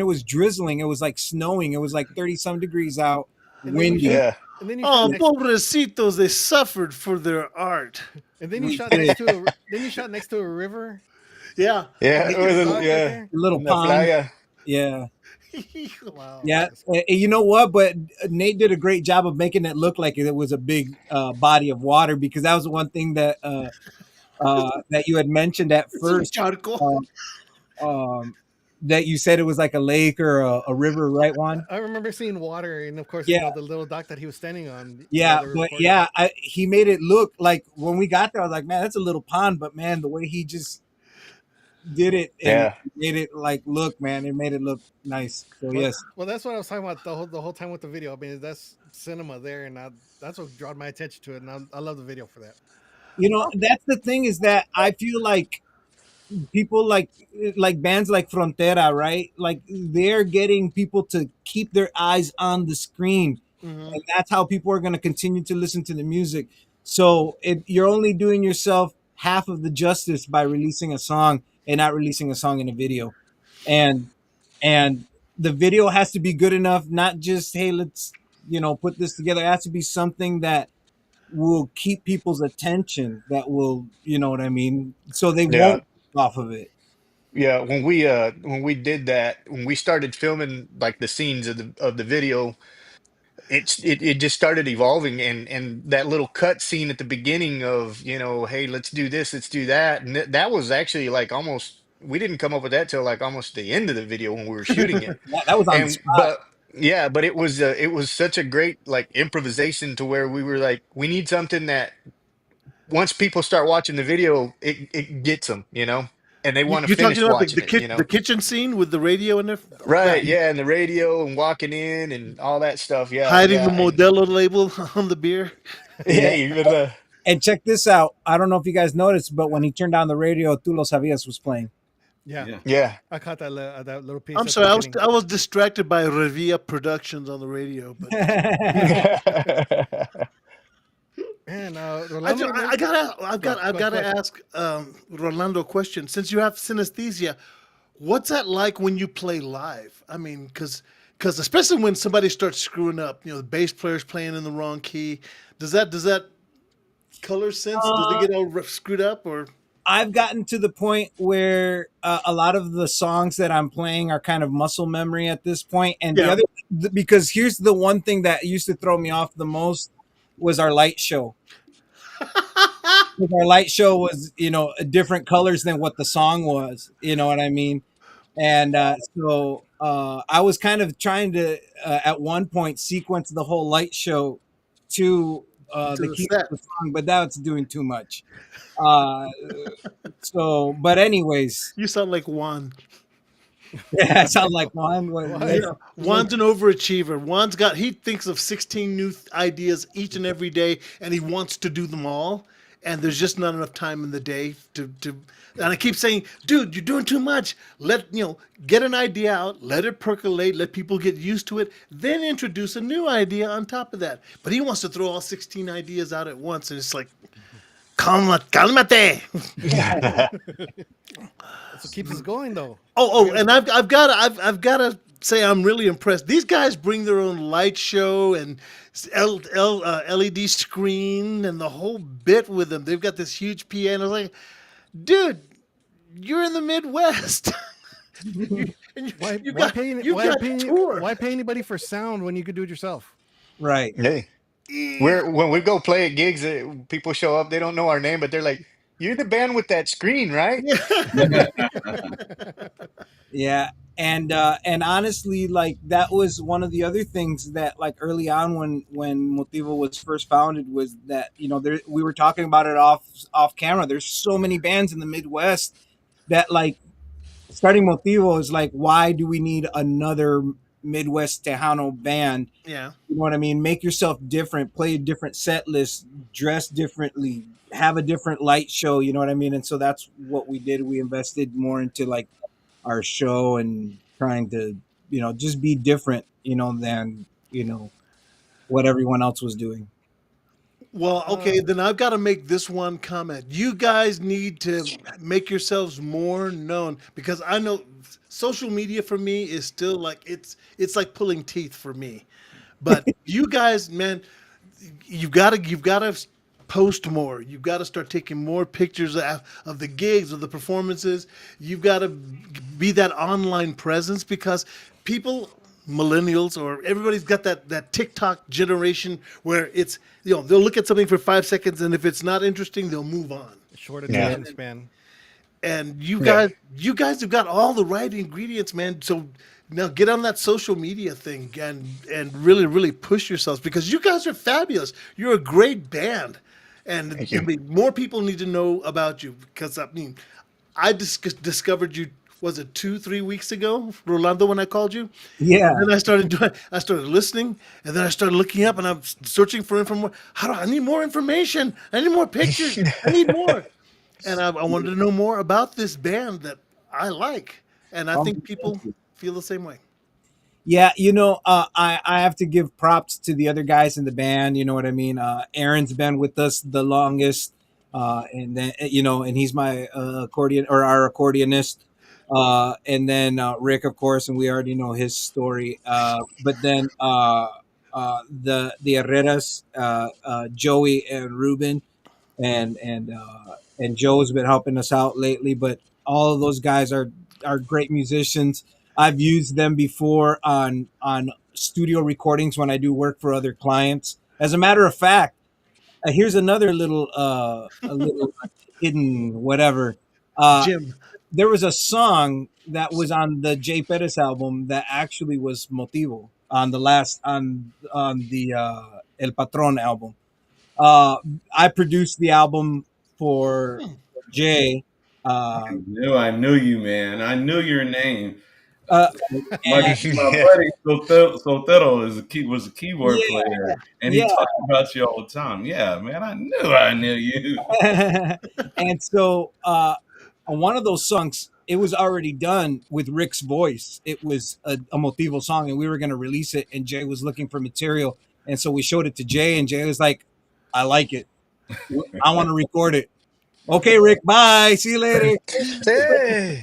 was drizzling. It was like snowing. It was like 30 some degrees out, and then you windy. shot, yeah, and then you shot Oh, next, pobrecitos, they suffered for their art. and then you We shot did. next to a, then you shot next to a river Yeah. yeah. with It the was dock right yeah, there. A little in the pond. playa. Yeah. Wow, Yeah. that's cool. You know what? But Nate did a great job of making it look like it was a big body of water, because that was the one thing that you had mentioned at It's un first. charco. Uh, um, that you said it was like a lake or a river, right, Juan? I remember seeing water, and of course, Yeah. the little dock that he was standing on while Yeah, they were but recording. yeah, he made it look like when we got there, I was like, man, that's a little pond. But man, the way he just did it and Yeah, made it like look, man, it made it look nice. So Well, yes, well, that's what I was talking about the whole time with the video. I mean, that's cinema there, and that's what brought my attention to it, and I love the video for that. that's the thing, is that I feel like people like bands like Frontera, right? Like they're getting people to keep their eyes on the screen, Hmm. and that's how people are going to continue to listen to the music. So you're only doing yourself half of the justice by releasing a song and not releasing a song in a video, and and the video has to be good enough, not just hey, let's put this together. It has to be something that will keep people's attention, that will, you know what I mean, so they yeah, won't off of it. yeah. When we did that, when we started filming like the scenes of the video, it just started evolving, and that little cut scene at the beginning of, hey, let's do this, let's do that, and that was actually like almost, we didn't come up with that till like almost the end of the video when we were shooting it. That was on the And spot. but yeah, but it was such a great like improvisation to where we were like, we need something that once people start watching the video, it gets them, and they want to You're talking finish about watching it, the kitchen scene with the radio and everything? right, Yeah. yeah, and the radio and walking in and all that stuff, yeah, Hiding the yeah, and Modelo label on the beer. yeah, Yeah. even And check this out. I don't know if you guys noticed, but when he turned on the radio, Tu Lo Sabias was playing. Yeah, Yeah. yeah. I caught that little piece I'm at the sorry, beginning. I was distracted by Revia Productions on the radio, but Man, Rolando, I gotta go I've ahead, go gotta ahead. ask Rolando a question. Since you have synesthesia, what's that like when you play live? I mean, because especially when somebody starts screwing up, the bass player's playing in the wrong key. Does that color sense? Does it Uh, get all screwed up or? I've gotten to the point where a lot of the songs that I'm playing are kind of muscle memory at this point. And Yeah. because here's the one thing that used to throw me off the most was our light show. Our light show was, different colors than what the song was. You know what I mean? And so I was kind of trying to at one point sequence the whole light show to To the the key set. of the song, but that's doing too much. Uh, so, but anyways, You sound like Juan. yeah, it sounds like one. Yeah, Juan's an overachiever. He thinks of 16 new ideas each and every day, and he wants to do them all. And there's just not enough time in the day to. And I keep saying, dude, you're doing too much. Get an idea out, let it percolate, let people get used to it, then introduce a new idea on top of that. But he wants to throw all 16 ideas out at once, and it's like, calmate. That's what keeps us going, though. And I've got to say I'm really impressed. These guys bring their own light show and LED screen and the whole bit with them. They've got this huge piano. Like, dude, you're in the Midwest. Why pay anybody for sound when you could do it yourself? Right. Hey, when we go play at gigs, people show up. They don't know our name, but they're like, "You're the band with that screen, right?" Yeah, and honestly, like that was one of the other things that like early on when Motivo was first founded was that we were talking about it off camera. There's so many bands in the Midwest that like starting Motivo is like, why do we need another Midwest Tejano band? Yeah. You know what I mean? Make yourself different, play a different set list, dress differently, have a different light show. You know what I mean? And so that's what we did. We invested more into like our show and trying to, just be different, than, what everyone else was doing. Well, okay, then I've got to make this one comment. You guys need to make yourselves more known because I know social media for me is still like it's like pulling teeth for me. But you guys, man, you've got to post more. You've got to start taking more pictures of the gigs, of the performances. You've got to be that online presence because millennials or everybody's got that TikTok generation where it's they'll look at something for 5 seconds and if it's not interesting they'll move on. Short attention span. And you guys have got all the right ingredients, man. So now get on that social media thing and really really push yourselves because you guys are fabulous. You're a great band, and more people need to know about you because I discovered you. Was it 2-3 weeks ago, Rolando, when I called you? Yeah. And then I started listening, and then I started looking up, and I'm searching for information. I need more information. I need more pictures. I need more. And I wanted to know more about this band that I like, and I think people feel the same way. Yeah, I have to give props to the other guys in the band. You know what I mean? Aaron's been with us the longest, and then and he's my our accordionist. And then Rick, of course, and we already know his story. But then the Herreras, Joey and Ruben, and Joe's been helping us out lately. But all of those guys are great musicians. I've used them before on studio recordings when I do work for other clients. As a matter of fact, here's another little a little hidden whatever. Jim. There was a song that was on the Jay Perez album that actually was Motivo on the El Patron album. I produced the album for Jay. I knew you, man. I knew your name. And, My buddy Soltero was a keyboard player, and he talked about you all the time. Yeah, man, I knew you. And so on one of those songs, it was already done with Rick's voice. It was a Motivo song, and we were going to release it, and Jay was looking for material. And so we showed it to Jay, and Jay was like, I like it. I want to record it. Okay, Rick, bye. See you later. Hey.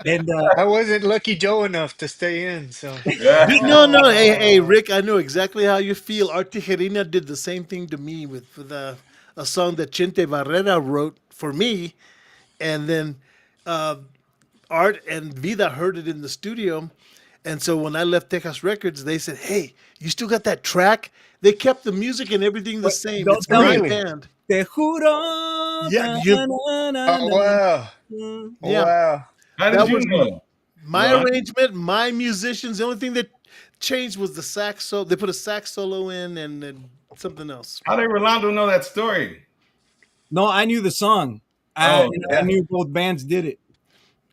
And I wasn't lucky Joe enough to stay in, so. No. Hey, Rick, I know exactly how you feel. Art Tijerina did the same thing to me with a song that Chente Barrera wrote for me. And then Art and Vida heard it in the studio. And so when I left Texas Records, they said, hey, you still got that track? They kept the music and everything the same. It's a great band. Te juro. Yeah. Oh, wow. Yeah. Wow. How did you know? My Right. arrangement, my musicians. The only thing that changed was the sax. So they put a sax solo in and then something else. How did Rolando know that story? No, I knew the song. I Oh, I yeah. knew both bands did it,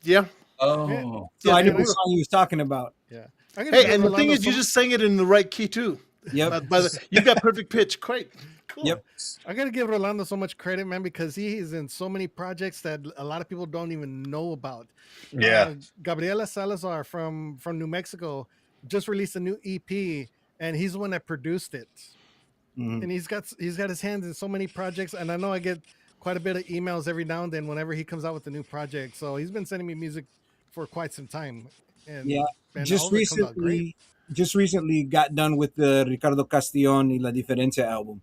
Yeah. Oh, so Yeah, I knew and what song he was talking about. Yeah. I'm gonna hey, give and the thing Rolando is, you some- just sang it in the right key too. Yep. You've got perfect pitch. Great. Cool. Yep. I gotta give Rolando so much credit, man, because he is in so many projects that a lot of people don't even know about. Yeah. Gabriela Salazar from New Mexico just released a new EP, and he's the one that produced it. Mhm. And he's got his hands in so many projects, and I know I get quite a bit of emails every now and then whenever he comes out with a new project. So he's been sending me music for quite some time, and Yeah. and Just all of it comes out great. recently got done with the Ricardo Castillon y La Diferencia album.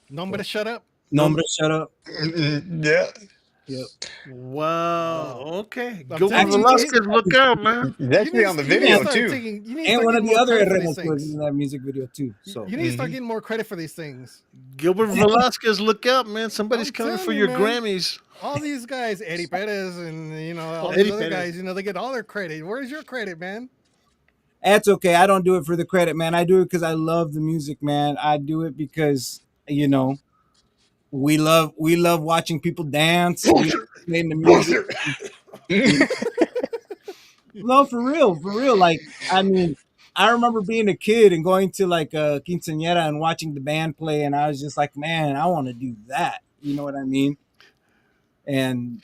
Nombre, shut up. Nombre, shut up. Yeah. Yep. Wow. Okay. I'm Go telling you, Velasquez, look out, man. He's actually on the video too. You need to And start one of getting the more other credit for these Herreros was things. in that music video too. So You need to start getting more credit for these things. Gilbert Velasquez, look out, man. Somebody's I'm coming telling for you, your man. Grammys. All these guys, Eddie Perez, and all Eddie these other Perez. guys, they get all their credit. Where's your credit, man? that's okay. I don't do it for the credit, man. I do it because I love the music, man. I do it because we love watching people dance. We love playing the music. No, for real. Like, I mean, I remember being a kid and going to like a quinceañera and watching the band play, and I was just like, man, I want to do that. You know what I mean? And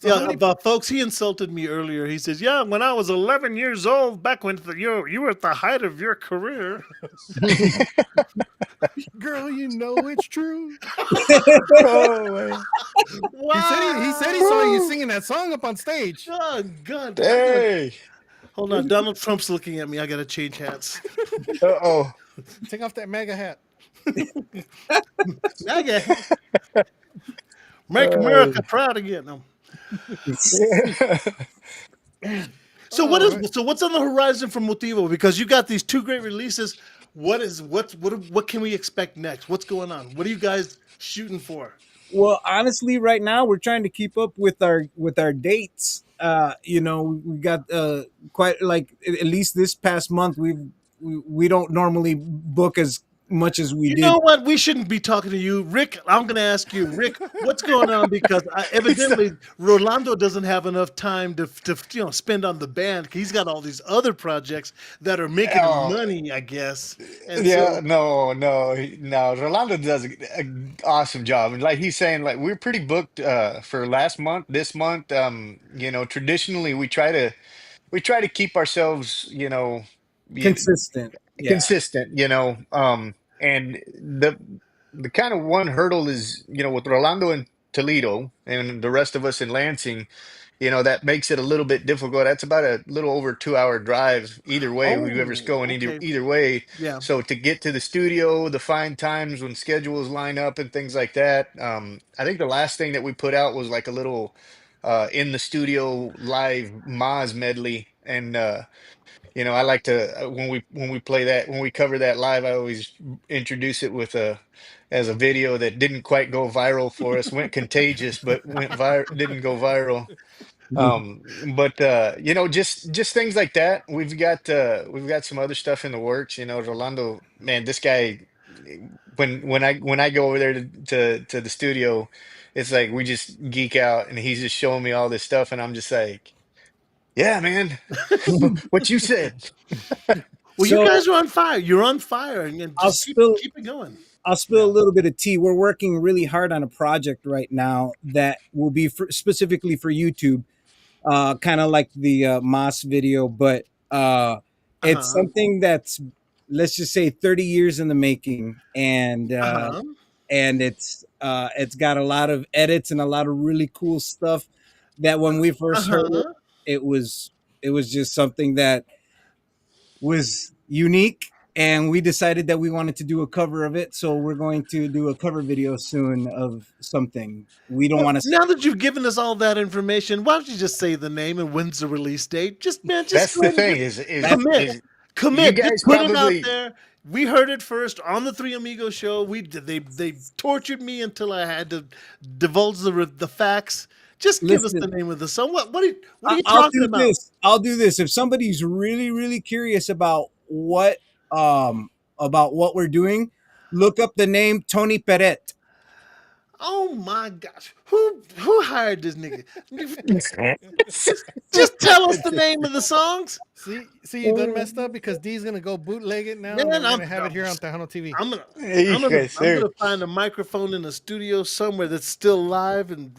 Yeah, but folks, he insulted me earlier. He says, "Yeah, when I was 11 years old, back when you were at the height of your career." Girl, you know it's true. Oh, Wow. He said he saw you singing that song up on stage. Oh, God. hey. Hold on. Donald Trump's looking at me. I got to change hats. Uh-oh. Take off that MAGA hat. Okay. Make America proud again. No. So what's on the horizon for Motivo? Because you got these two great releases. What can we expect next? What's going on? What are you guys shooting for? well, honestly, right now we're trying to keep up with our dates. We got quite like at least this past month we don't normally book as much as we You did. know what? We shouldn't be talking to you, Rick. I'm going to ask you, Rick, what's going on? Because evidently Rolando doesn't have enough time to spend on the band. He's got all these other projects that are making Oh. money, I guess. And Yeah, so, no. Rolando does an awesome job. And like he's saying, like we're pretty booked for last month, this month. Traditionally we try to keep ourselves, Consistent. Yeah. consistent, and the kind of one hurdle is, with Rolando in Toledo and the rest of us in Lansing, that makes it a little bit difficult. That's about a little over 2 hour drive either way, whoever's going okay. either way. Yeah. So to get to the studio, the find times when schedules line up and things like that. I think the last thing that we put out was like a little in the studio live Mazz medley. And I like to when we play that, when we cover that live, I always introduce it with as a video that didn't quite go viral for us, went contagious, but didn't go viral. But just things like that. We've got some other stuff in the works. Rolando, man, this guy, when I go over there to the studio, it's like we just geek out, and he's just showing me all this stuff, and I'm just like, yeah, man, what you said. Well, So- you guys are on fire. You're on fire, and I'll just keep it going. I'll spill a little bit of tea. We're working really hard on a project right now that will be specifically for YouTube, kind of like the Mazz video, but it's something that's, let's just say, 30 years in the making, and it's got a lot of edits and a lot of really cool stuff that when we first heard it was just something that was unique, and we decided that we wanted to do a cover of it. So we're going to do a cover video soon of something. We don't want to. Now that you've given us all that information, why don't you just say the name and when's the release date? Just That's go the ahead thing and commit. you guys Just put it out probably- there. We heard it first on the Three Amigos show. They tortured me until I had to divulge the facts. Just give us Listen. the name of the song. What are you I'll talking do about? this. I'll do this. If somebody's really, really curious about what we're doing, look up the name Tony Peret. Oh my gosh. Who hired this nigga? Just tell us the name of the songs. See, you done messed up because D's gonna go bootleg it now, Man, and we're gonna have it here on Tejano TV. I'm gonna Yes, sir. find a microphone in a studio somewhere that's still live and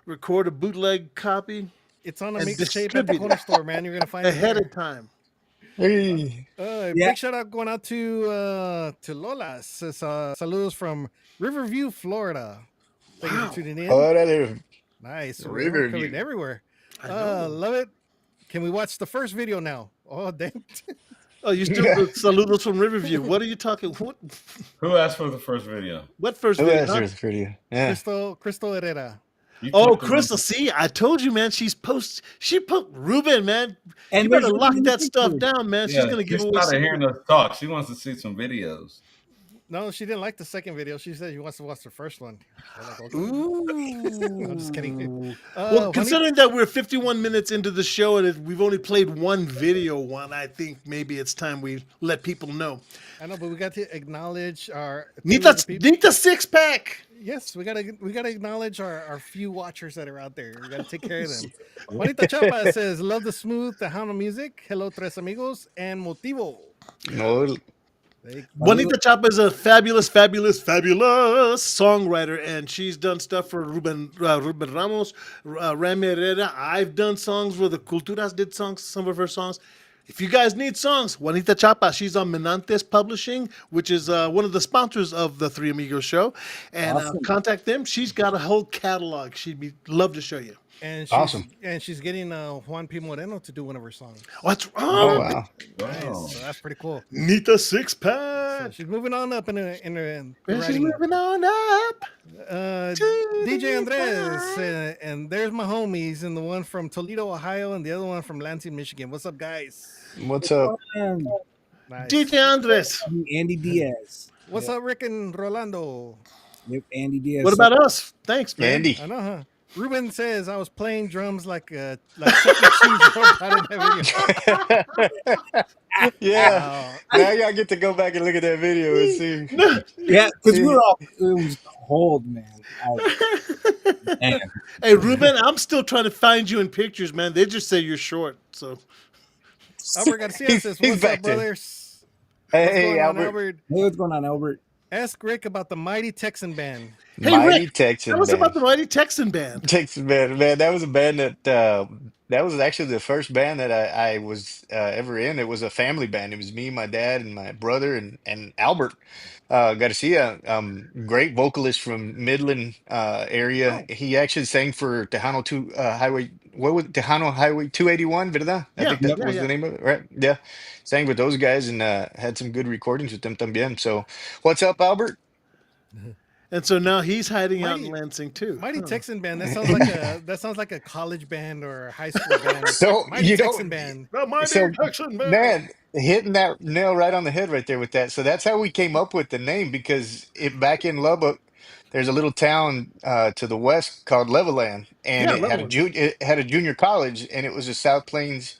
record a bootleg copy It's on a and mixtape at the distribute corner it store, man. You're gonna find it ahead there. of time. Hey. Big shout out going out to Lolas. It's, saludos from Riverview, Florida. Thank you for tuning in. Órale. Nice. We're Riverview. coming everywhere. I know. Love it. Can we watch the first video now? Oh, damn. Oh, you still with saludos from Riverview. What are you talking? Who asked for the first video? What first Who video? answers for you? Yeah. Crystal Herrera. You Oh, clicked the Crystal. link. See, I told you, man. She put Ruben, man. And You better there's lock even that stuff pictures. down, man. Yeah, She's gonna give she's away. tired of hearing us talk. She wants to see some videos. No, she didn't like the second video. She said she wants to watch the first one. I'm like, okay. Ooh. I'm just kidding. Well, considering that we're 51 minutes into the show and we've only played one video one, I think maybe it's time we let people know. I know, but we got to acknowledge our Nita six pack. Yes, we gotta acknowledge our few watchers that are out there. We gotta take care of them. Juanita Chapa says, "Love the smooth Tejano music. Hello, tres amigos and Motivo." No. Juanita Chapa is a fabulous songwriter, and she's done stuff for Ruben Ramos, Rami Herrera. I've done songs where the Culturas did some of her songs. If you guys need songs, Juanita Chapa, she's on Menantes Publishing, which is one of the sponsors of the Three Amigos show. And contact them. She's got a whole catalog. She'd love to show you. And she's, Awesome. And she's getting Juan P. Moreno to do one of her songs. What's wrong? Oh, wow. Nice. So that's pretty cool. Nita six So pack. she's moving on up in her She's moving on up. DJ Andres, and there's my homies, and the one from Toledo, Ohio, and the other one from Lansing, Michigan. What's up, guys? What's up? Nice. DJ Andres. Andy Diaz. What's up, Rick and Rolando? Yep, Andy Diaz. What about us? Thanks, man. Andy. I know, huh? Ruben says I was playing drums like Chuck E. Cheese robot in that video. Yeah. Wow. Now y'all get to go back and look at that video and see. Yeah, because we were all, it was cold, man. Man. Hey, Ruben, I'm still trying to find you in pictures, man. They just say you're short. So Albert Garcia says, He's "What's back up, there. brothers? Hey, What's going on, Albert. Hey, what's going on, Albert? Ask Rick about the Mighty Texan Band." Hey, Mighty Rick, Texan tell us Band. about the Mighty Texan Band. Texas band, man. That was a band that was actually the first band that I was ever in. It was a family band. It was me, my dad, and my brother, and Albert Garcia, great vocalist from Midland area. He actually sang for Tejano Highway. What was it? Tejano Highway 281, ¿verdad? I Yeah, think that yeah, was yeah. the name of it, right? Yeah, sang with those guys and had some good recordings with them también. So, what's up, Albert? And so now he's hiding out in Mighty- Lansing too. Mighty Huh. Texan Band. That sounds like a college band or a high school band. So, Mighty you know- Texan Band. The Mighty So, Texan Band. Man, hitting that nail right on the head right there with that. So that's how we came up with the name because back in Lubbock, there's a little town to the west called Levelland, and Yeah, it had Levelland. it had a junior college, and it was the South Plains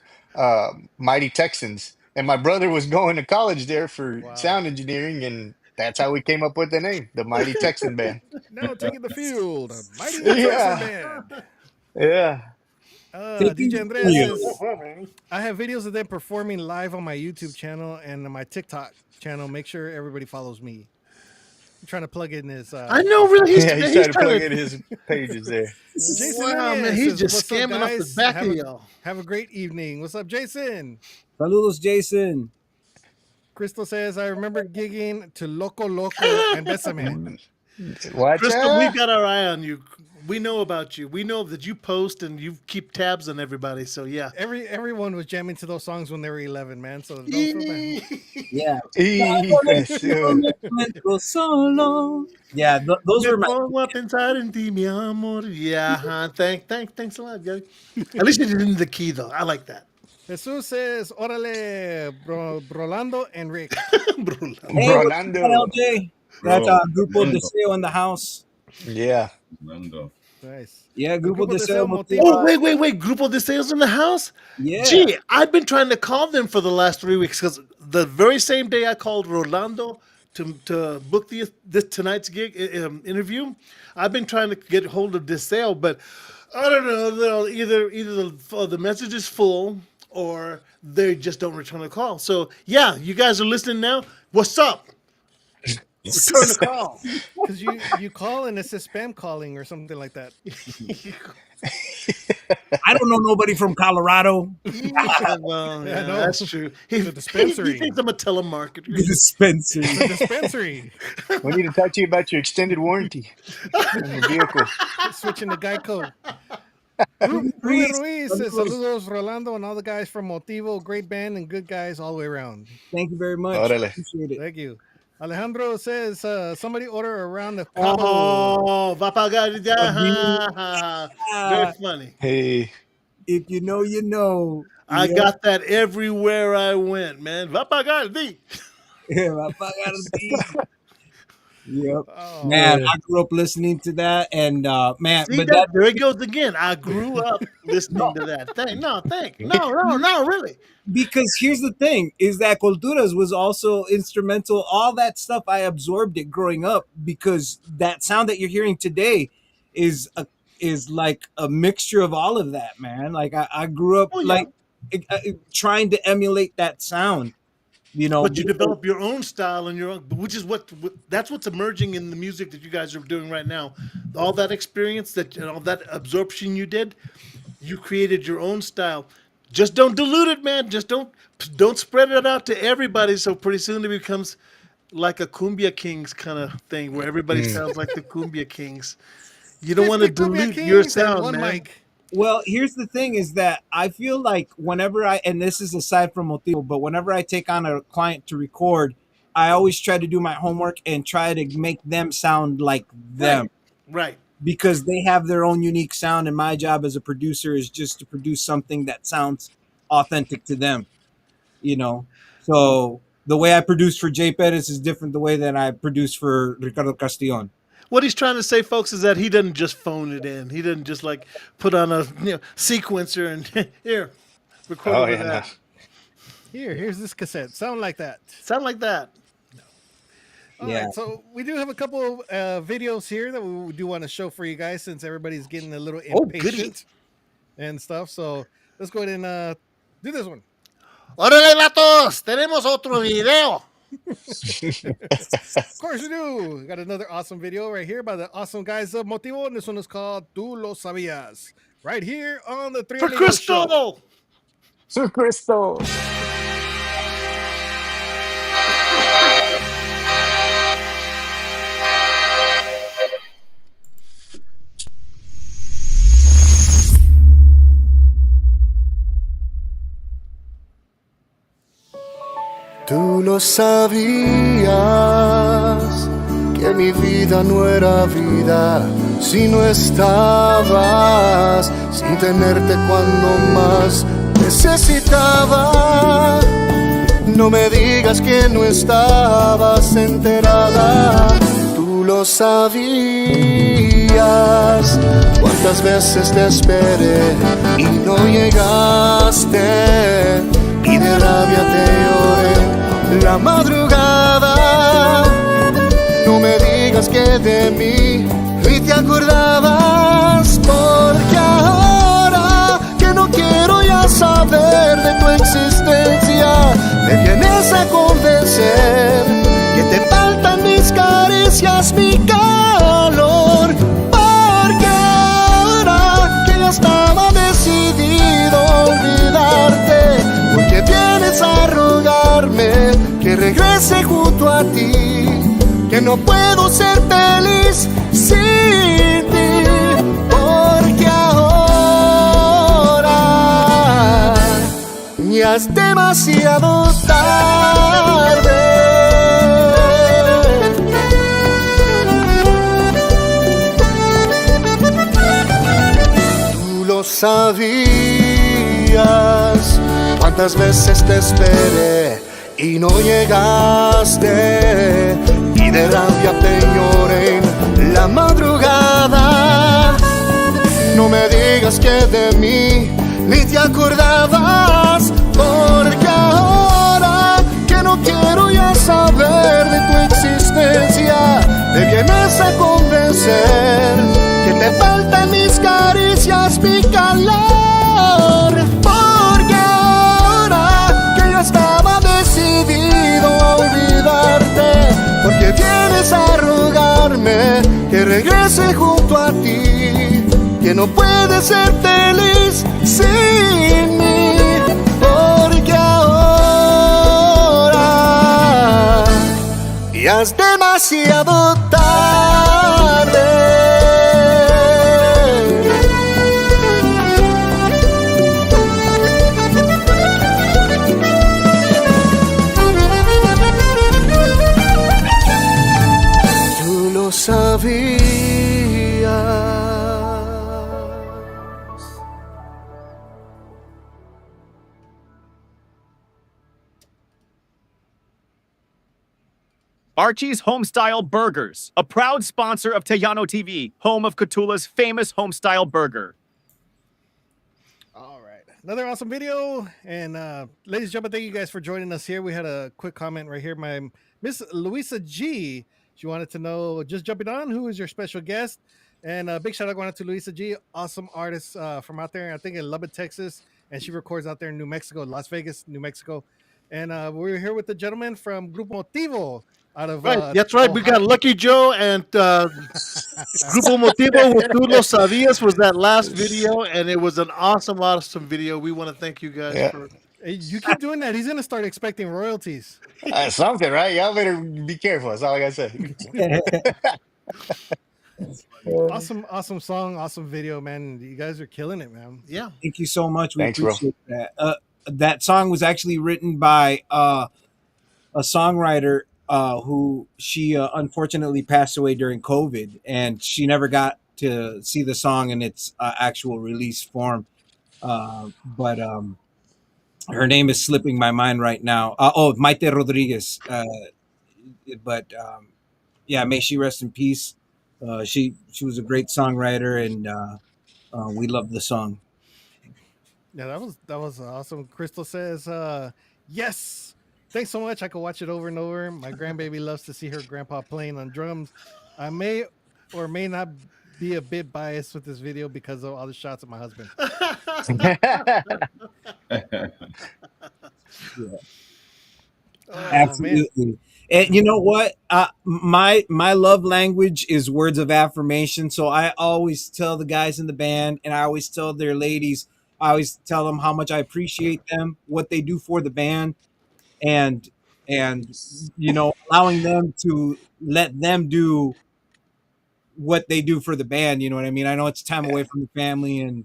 Mighty Texans. And my brother was going to college there for Wow. sound engineering, and that's how we came up with the name, the Mighty Texan Band. Now taking the field. Mighty Yeah. Texan Band. Yeah. DJ Andres says, I have videos of them performing live on my YouTube channel and on my TikTok channel. Make sure everybody follows me. I'm trying to plug in his. I know, really. He's trying to plug in his pages there. Jason Wow, Nunez man, he's says, just "What's up, scamming off the guys? back have of a, y'all. Have a great evening. What's up, Jason? Saludos, Jason. Crystal says, I remember gigging to Loco Loco and Besame. Watch Crystal, out. we've got our eye on you. We know about you. We know that you post and you keep tabs on everybody. So yeah. Everyone was jamming to those songs when they were 11, man. So don't feel bad. Yeah. Hijo. Solo. Yeah, those were my. Go up inside and ti, mi amor. Yeah, huh? Thanks a lot, guys. At least you did it in the key, though. I like that. Jesus says, Orale, Rolando and Rick. Hey, Rolando. LJ. That Grupo Deseo in the house. Yeah. Rolando. Nice. Yeah, Grupo Grupo Deseo Deseo Motivo. Oh, wait. Grupo Deseos in the house? Yeah. Gee, I've been trying to call them for the last 3 weeks because the very same day I called Rolando to book this tonight's gig interview, I've been trying to get hold of Deseo, but I don't know. Either the message is full or they just don't return the call. So, yeah, you guys are listening now. What's up? Return the call. Because you call and it says spam calling or something like that. I don't know nobody from Colorado. Well, Yeah, yeah, no. that's true. The dispensary. He thinks I'm a telemarketer. Dispensary. The dispensary. We need to talk to you about your extended warranty on your vehicle. Switching to Geico. Ruben Ruiz says, saludos, Rolando, and all the guys from Motivo. Great band and good guys all the way around. Thank you very much. Órale. Appreciate it. Thank you. Alejandro says, somebody order around the cabo. Oh, va pagar ya. Very funny. Hey, If you know, you know. I Yeah. got that everywhere I went, man. Va pagar di. Yep. Oh, Man, I grew up listening to that, and man, See but that? that There it goes again. I grew up listening to that. No, really. because here's the thing: is that Culturas was also instrumental. All that stuff I absorbed it growing up because that sound that you're hearing today is like a mixture of all of that, man. Like I grew up Oh, yeah. like trying to emulate that sound. You know, But you develop your own style and your own, which is that's what's emerging in the music that you guys are doing right now. All that experience all that absorption you did, you created your own style. Just don't dilute it, man. Just don't spread it out to everybody. So pretty soon it becomes like a Cumbia Kings kind of thing where everybody sounds like the Cumbia Kings. You don't want to 50 Cumbia dilute Kings your and sound, one man. mic. well, here's the thing is that I feel like whenever and this is aside from Motivo, but whenever I take on a client to record, I always try to do my homework and try to make them sound like them Right. because they have their own unique sound. And my job as a producer is just to produce something that sounds authentic to them, you know? So the way I produce for Jay Perez is different the way that I produce for Ricardo Castillon. What he's trying to say, folks, is that he doesn't just phone it in. He doesn't just like put on a sequencer and here, record Oh, it with yeah, that. Here's this cassette. Sound like that. Sound like that. All Yeah. right, so we do have a couple of videos here that we do want to show for you guys since everybody's getting a little Oh, goody. impatient and stuff. So let's go ahead and do this one. ¡Órale, vatos! Tenemos otro video. Of course we do. We got another awesome video right here by the awesome guys of Motivo, and this one is called Tú Lo Sabías. Right here on the Three For Amigos Show. Crystal. Sir Crystal. Tú lo sabías, que mi vida no era vida si no estabas, sin tenerte cuando más necesitaba. No me digas que no estabas enterada, tú lo sabías. Cuántas veces te esperé y no llegaste, y de rabia te lloré la madrugada. No me digas que de mí ni te acordabas, porque ahora que no quiero ya saber de tu existencia, me vienes a convencer que te faltan mis caricias, mi calor, porque ahora que ya estaba decidido a olvidarte, porque vienes a rogarme que regrese junto a ti, que no puedo ser feliz sin ti, porque ahora ya es demasiado tarde. Tú lo sabías, cuántas veces te esperé y no llegaste, y de rabia te lloré en la madrugada. No me digas que de mí ni te acordabas, porque ahora que no quiero ya saber de tu existencia, te vienes a convencer que te faltan mis caricias, mi calor. Porque ahora que yo estaba decidido a olvidarte, porque vienes a rogarme que regrese junto a ti, que no puedes ser feliz sin mí, porque ahora ya es demasiado tarde. Tú lo sabías. Archie's Homestyle Burgers, a proud sponsor of Tejano TV, home of Catula's famous homestyle burger. All right, another awesome video. And ladies and gentlemen, thank you guys for joining us here. We had a quick comment right here. My Miss Louisa G, she wanted to know, just jumping on, who is your special guest? And a big shout out going out to Louisa G, awesome artist from out there, I think in Lubbock, Texas. And she records out there in New Mexico, Las Vegas, New Mexico. And we're here with the gentleman from Grupo Motivo out of Right, that's right. We got Ohio. Lucky Joe and Grupo Motivo with Tú Lo Sabías was that last video, and it was an awesome video. We want to thank you guys Yeah. for. Hey, you keep doing that, he's gonna start expecting royalties. Something, right? Y'all better be careful. That's all I gotta say. Awesome song, awesome video, man. You guys are killing it, man. Yeah. Thank you so much. We Thanks, bro. appreciate that. That song was actually written by a songwriter who she unfortunately passed away during COVID, and she never got to see the song in its actual release form. But her name is slipping my mind right now. Maite Rodriguez. But yeah, may she rest in peace. She was a great songwriter, and we love the song. Yeah, that was awesome. Crystal says, yes. Thanks so much. I could watch it over and over. My grandbaby loves to see her grandpa playing on drums. I may or may not be a bit biased with this video because of all the shots of my husband. Oh, man. Absolutely. And you know what? My love language is words of affirmation. So I always tell the guys in the band, and I always tell their ladies, I always tell them how much I appreciate them, what they do for the band, and you know, allowing them to let them do what they do for the band. You know what I mean? I know it's time away from the family and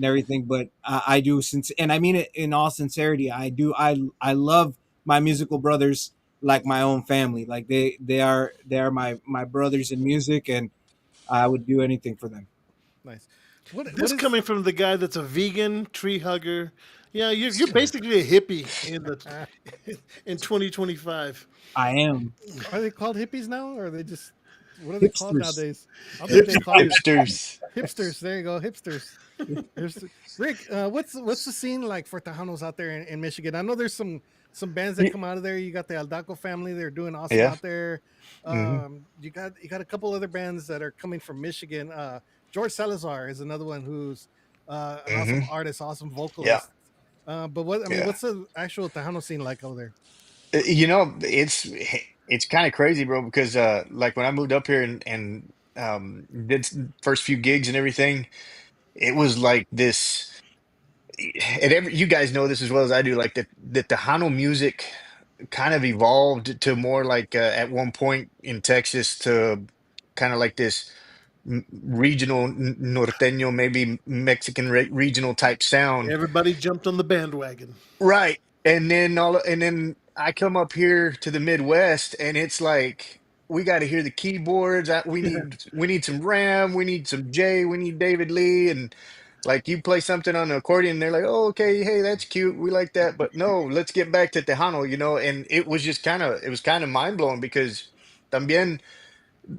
everything, but I do and I mean it in all sincerity. I do. I love my musical brothers like my own family. Like they are my brothers in music, and I would do anything for them. Nice. This coming from the guy that's a vegan tree hugger. Yeah, you're basically a hippie in 2025. I am. Are they called hippies now, or are they just, what are they called Hipsters. nowadays? I think they call Hipsters. hipsters. There you go, hipsters. Rick, what's the scene like for Tejanos out there in Michigan? I know there's some bands that come out of there. You got the Aldaco family; they're doing awesome Yeah. out there. You got a couple other bands that are coming from Michigan. George Salazar is another one who's an awesome artist, awesome vocalist. But what I mean, Yeah. what's the actual Tejano scene like over there? You know, it's kind of crazy, bro, because like when I moved up here and did first few gigs and everything, it was like this. And you guys know this as well as I do, like the Tejano music kind of evolved to more like at one point in Texas to kind of like this regional norteño, maybe Mexican regional type sound. Everybody jumped on the bandwagon. Right. And then I come up here to the Midwest and it's like we got to hear the keyboards. We need some Ram, we need some Jay, we need David Lee, and like you play something on the accordion, they're like, "Oh, okay, hey, that's cute. We like that." But no, let's get back to Tejano, and it was just kind of mind-blowing because también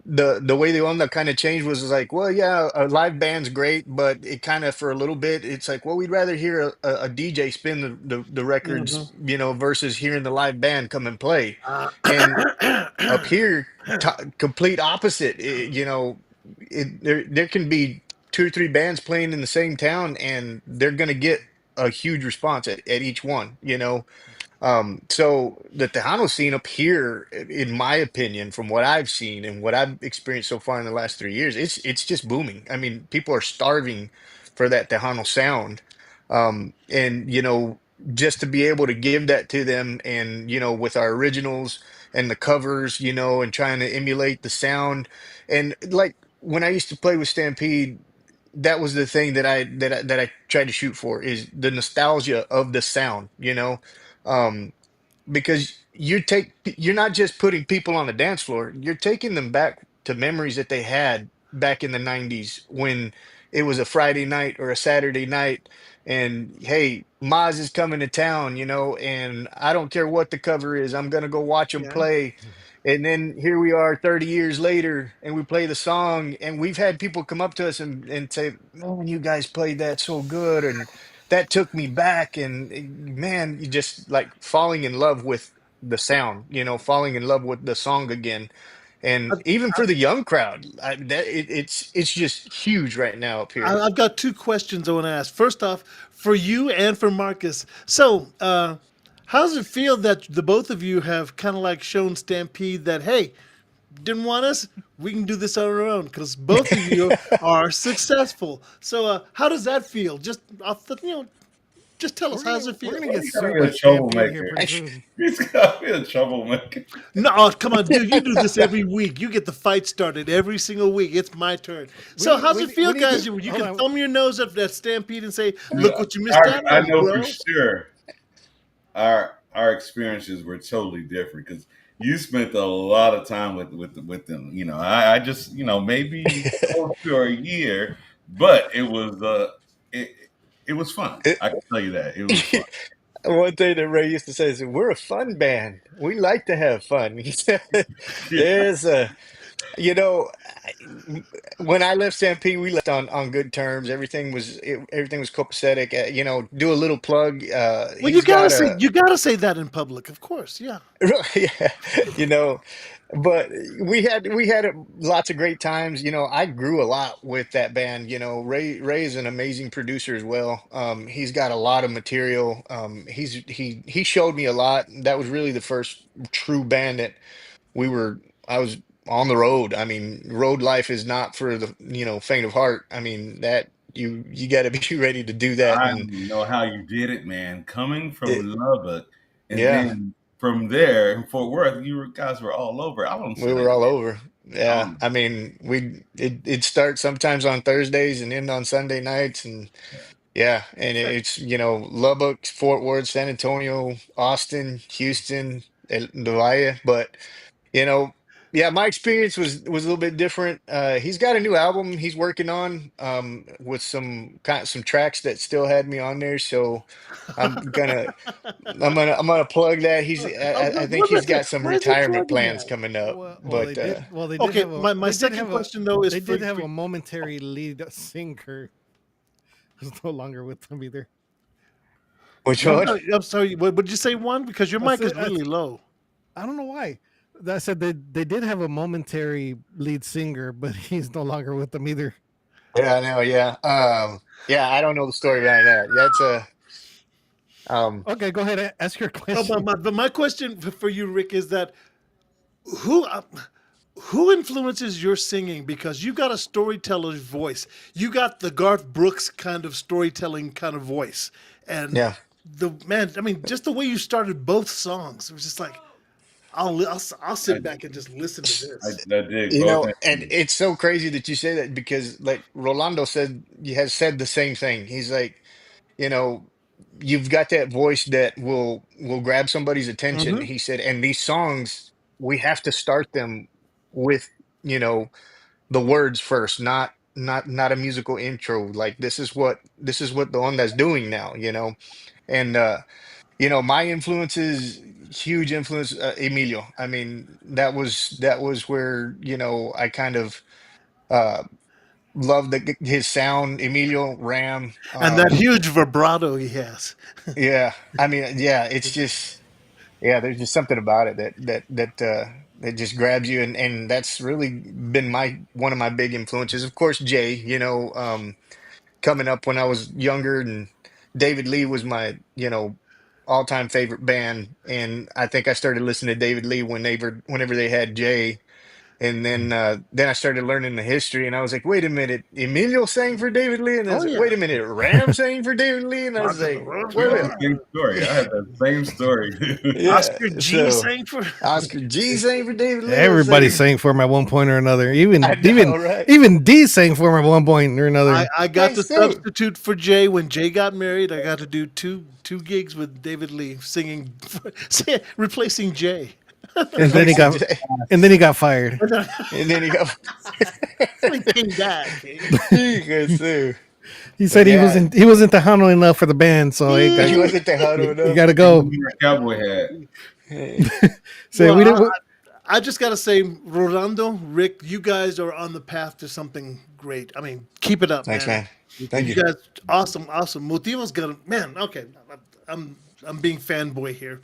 the way the onda kind of changed was like, well, yeah, a live band's great, but it kind of for a little bit, it's like, well, we'd rather hear a DJ spin the Mhm. records, versus hearing the live band come and play. And up here, complete opposite. There can be two or three bands playing in the same town, and they're gonna get a huge response at each one. So the Tejano scene up here, in my opinion, from what I've seen and what I've experienced so far in the last 3 years, it's just booming. I mean, people are starving for that Tejano sound. And just to be able to give that to them, and with our originals and the covers, and trying to emulate the sound. And like when I used to play with Stampede, that was the thing that I tried to shoot for, is the nostalgia of the sound. Um, because you're not just putting people on the dance floor, you're taking them back to memories that they had back in the 90s, when it was a Friday night or a Saturday night, and hey, Mazz is coming to town, and I don't care what the cover is, I'm gonna go watch them Yeah. play. And then here we are 30 years later, and we play the song, and we've had people come up to us and say, man, you guys played that so good, and that took me back. And man, you just like falling in love with the sound, falling in love with the song again. And even for the young crowd, it's just huge right now up here. I've got two questions I want to ask. First off, for you and for Marcus. So, how does it feel that the both of you have kind of like shown Stampede that, hey, didn't want us, we can do this on our own? Because both of you are successful. So, how does that feel? Just off the, just tell us, how does it We're feel? gonna get He's gotta sued be by a Stampede here troublemaker. pretty soon. He's got to be a troublemaker. No, oh, come on, dude. You do this every week. You get the fight started every single week. It's my turn. So, how's it feel, we need guys? to- You hold can on. thumb your nose at that Stampede and say, look what you missed out I on, know bro. for sure our experiences were totally different, because you spent a lot of time with them. I just maybe close to a year, but it it was fun. I can tell you that it was fun. One thing that Ray used to say is, "We're a fun band. We like to have fun." He said, Yeah. "There's a, you know, when I left Stampede, we left on good terms. Everything was copacetic. Do a little plug. Well, He's got a you gotta say that in public, of course. Yeah. yeah, you know, but we had lots of great times. I grew a lot with that band. Ray is an amazing producer as well. He's got a lot of material. He showed me a lot. That was really the first true band that we were. I was on the road. I mean, road life is not for the faint of heart. I mean, that you got to be ready to do that. I And know how you did it, man. Coming from it, Lubbock, and yeah, then from there in Fort Worth, guys were all over. I don't we say, were all over. Yeah, um, I mean, it starts sometimes on Thursdays and end on Sunday nights, and yeah, and it's Lubbock, Fort Worth, San Antonio, Austin, Houston, the Valle. But you know, yeah, my experience was a little bit different. He's got a new album he's working on, with some tracks that still had me on there. So I'm gonna I'm gonna plug that. I think he's got some Where's he retirement plugging plans that? coming up. Well, But they did Okay, have my second question though is they for, did have a momentary lead singer who's no longer with them either. which I'm one? sorry, I'm sorry. What would you say, one? Because your I mic said- is really low. I don't know why. I said they did have a momentary lead singer, but he's no longer with them either. Yeah, I know. Yeah, yeah. I don't know the story behind that. That's a um. Okay, go ahead. Ask your Oh, question. but my question for you, Rick, is that who who influences your singing? Because you got a storyteller's voice. You got the Garth Brooks kind of storytelling kind of voice, and Yeah. the man. I mean, just the way you started both songs, it was just like I'll I, sit back and just listen to this. I dig both And ends. it's so crazy that you say that, because like Rolando said, he has said the same thing. He's like, you know, you've got that voice that will grab somebody's attention. Hmm. He said, and these songs, we have to start them with, you know, the words first, not a musical intro. Like this is what the one that's doing now, and my influences, huge influence, Emilio. I mean, that was where, I kind of uh loved his sound, Emilio Ram. And that huge vibrato he has. Yeah, I mean, yeah, it's just, yeah, there's just something about it that just grabs you, and that's really been my one of my big influences. Of course, Jay, coming up when I was younger, and David Lee was my, all-time favorite band, and I think I started listening to David Lee whenever they had Jay. And then I started learning the history, and I was like, wait a minute, Emilio sang for David Lee, and I Oh was like, yeah. wait a minute, Ram sang for David Lee, and I was Marcus like, We wait a had Roscoe. minute, the same story. I had that same story. yeah. Oscar G So sang for. Oscar G sang for David Lee. I was Everybody like, sang for him at one point or another. I Even know, even right? even D sang for him at one point or another. I got to That's true. substitute for Jay when Jay got married. I got to do two gigs with David Lee singing, replacing Jay. And then he Replacing got Jay, and then he got fired. and then he got King died. King. you guys too. He But said yeah, he wasn't Tejano enough for the band, so he wasn't Tejano you enough. got to He was go. wearing a cowboy hat. Hey, Say Well, we didn't. I just got to say, Rolando, Rick, you guys are on the path to something great. I mean, keep it up, thanks, man. man. Thank You you. guys, awesome, awesome. Motivo's gonna, man. Okay, I'm being fanboy here.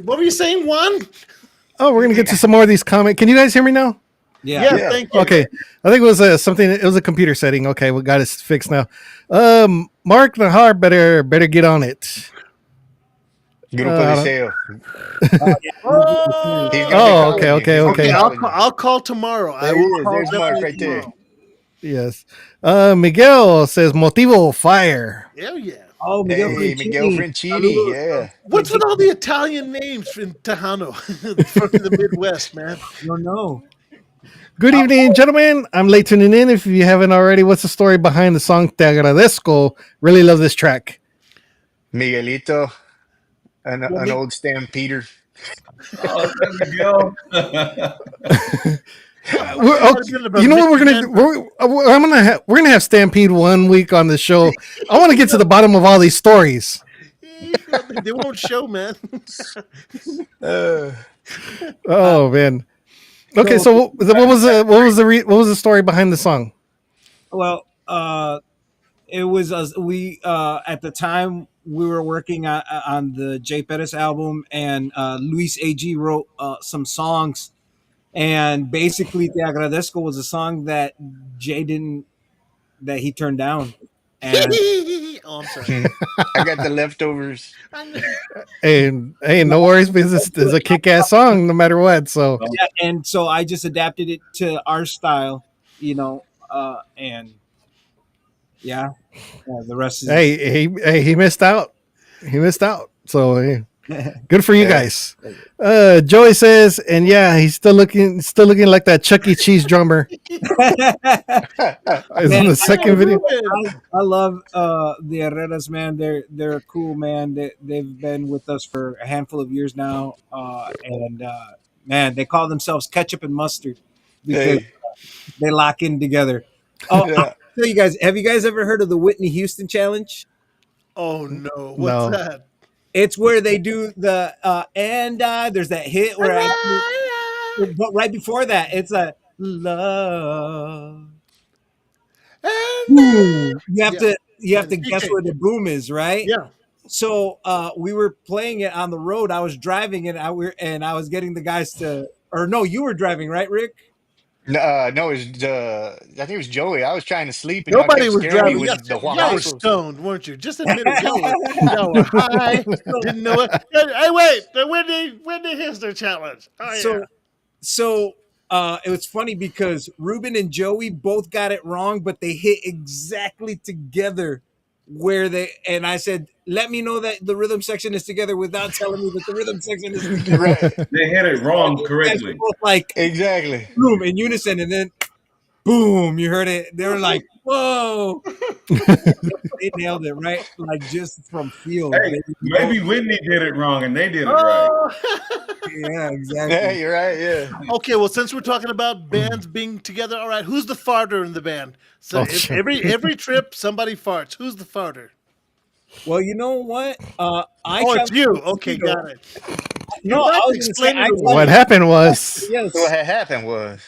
What were you saying, Juan? Oh, we're gonna get to some more of these comments. Can you guys hear me now? Yeah. Yeah, Yeah. thank you. Okay, I think it was something. It was a computer setting. Okay, we got it fixed now. Mark Nahar better get on it. Grupo Uh, Deseo. Oh, He's gonna be Oh, calling you. okay. He's gonna be okay. calling you. I'll call tomorrow. I There he will is. call There's Mark definitely right there. tomorrow. Yes. Miguel says Motivo fire. Hell yeah. Oh, Miguel Hey, Miguel Francini. Francini. Yeah. What's with all the Italian names in Tejano from the Midwest, man? I don't know. Good evening, gentlemen. I'm late tuning in. If you haven't already, what's the story behind the song Te Agradezco? Really love this track. Miguelito, an Me- old stampeder. Oh, is that Miguel? We're, Might have been about you know what we're gonna Michigan. do? We're gonna have Stampede one week on the show. I want to get to the bottom of all these stories. They won't show, man. Uh, Oh man. Okay, so what was the story behind the song? Well, it was us. We at the time we were working on the Jay Perez album, and Luis Ag wrote some songs, and basically Te Agradezco was a song that Jay didn't that he turned down, and Oh, I'm sorry. I got the leftovers. And hey, no worries, because it's a kick-ass song no matter what. So yeah, and so I just adapted it to our style, and yeah, the rest is he missed out. He missed out. So hey, good for you Yeah. guys. Joey says, and yeah, he's still looking like that Chuck E. Cheese drummer. Is in the second video. I love the Herreras, man. They're a cool, man. They've been with us for a handful of years now, and man, they call themselves ketchup and mustard because Hey, they lock in together. Oh, I'll yeah. tell you guys, have you guys ever heard of the Whitney Houston challenge? Oh no, what's No. that? It's where they do the there's that hit where but right before that, it's a love. Boom. You have Yeah. to guess DJ. where the boom is, right? Yeah. So we were playing it on the road. I was driving it. I was getting the guys to, or no, you were driving, right, Rick? No, it was I think it was Joey. I was trying to sleep, and y'all Nobody kept was scaring me driving. with the Y'all were Juajazos. stoned, weren't you? Just admit it. Y'all were high. Didn't know it. Hey, wait. The Whitney Houston challenge. Oh yeah. So it was funny because Ruben and Joey both got it wrong, but they hit exactly together and I said, let me know that the rhythm section is together without telling me that the rhythm section is together. Right. They hit it wrong You guys were correctly. both like Exactly. boom in unison, and then boom, you heard it. They were like, whoa. They nailed it, right? Like just from feel. Hey, maybe Whitney did it wrong and they did it right. Yeah, Yeah, exactly. you're right. Yeah. Okay, well, since we're talking about bands being together, all right, who's the farter in the band? So Oh, shit. every trip, somebody farts. Who's the farter? Well, you know what? I Oh, it's traveled you. with Okay, Toledo. got it. No, You're I about to was going to say explain I it away. What traveled. happened was So what Yes, had happened was.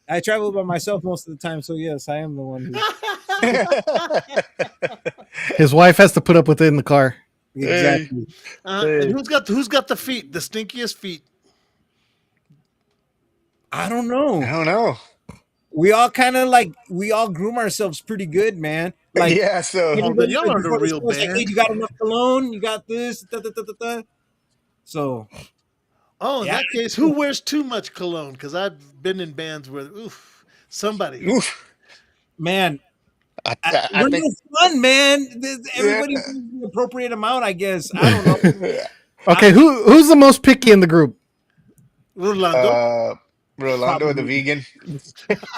I travel by myself most of the time. So yes, I am the one who his wife has to put up with it in the car. Hey, exactly. And hey. who's got the feet? The stinkiest feet. I don't I know. don't know. We all kind of like we all groom ourselves pretty good, man. Like Yeah, so Oh, then everybody y'all like are the before the real show was like, "Hey, band. you got enough cologne? You got this?" Da, da, da, da, da. So Oh, in yeah, that case, who wears too much cologne? Because I've been in bands where, oof, somebody. oof, man, I we're think no fun, man. yeah. Everybody uses the appropriate amount, I guess. I don't know. I, Okay, who's the most picky in the group? Rolando. uh Rolando the probably, vegan.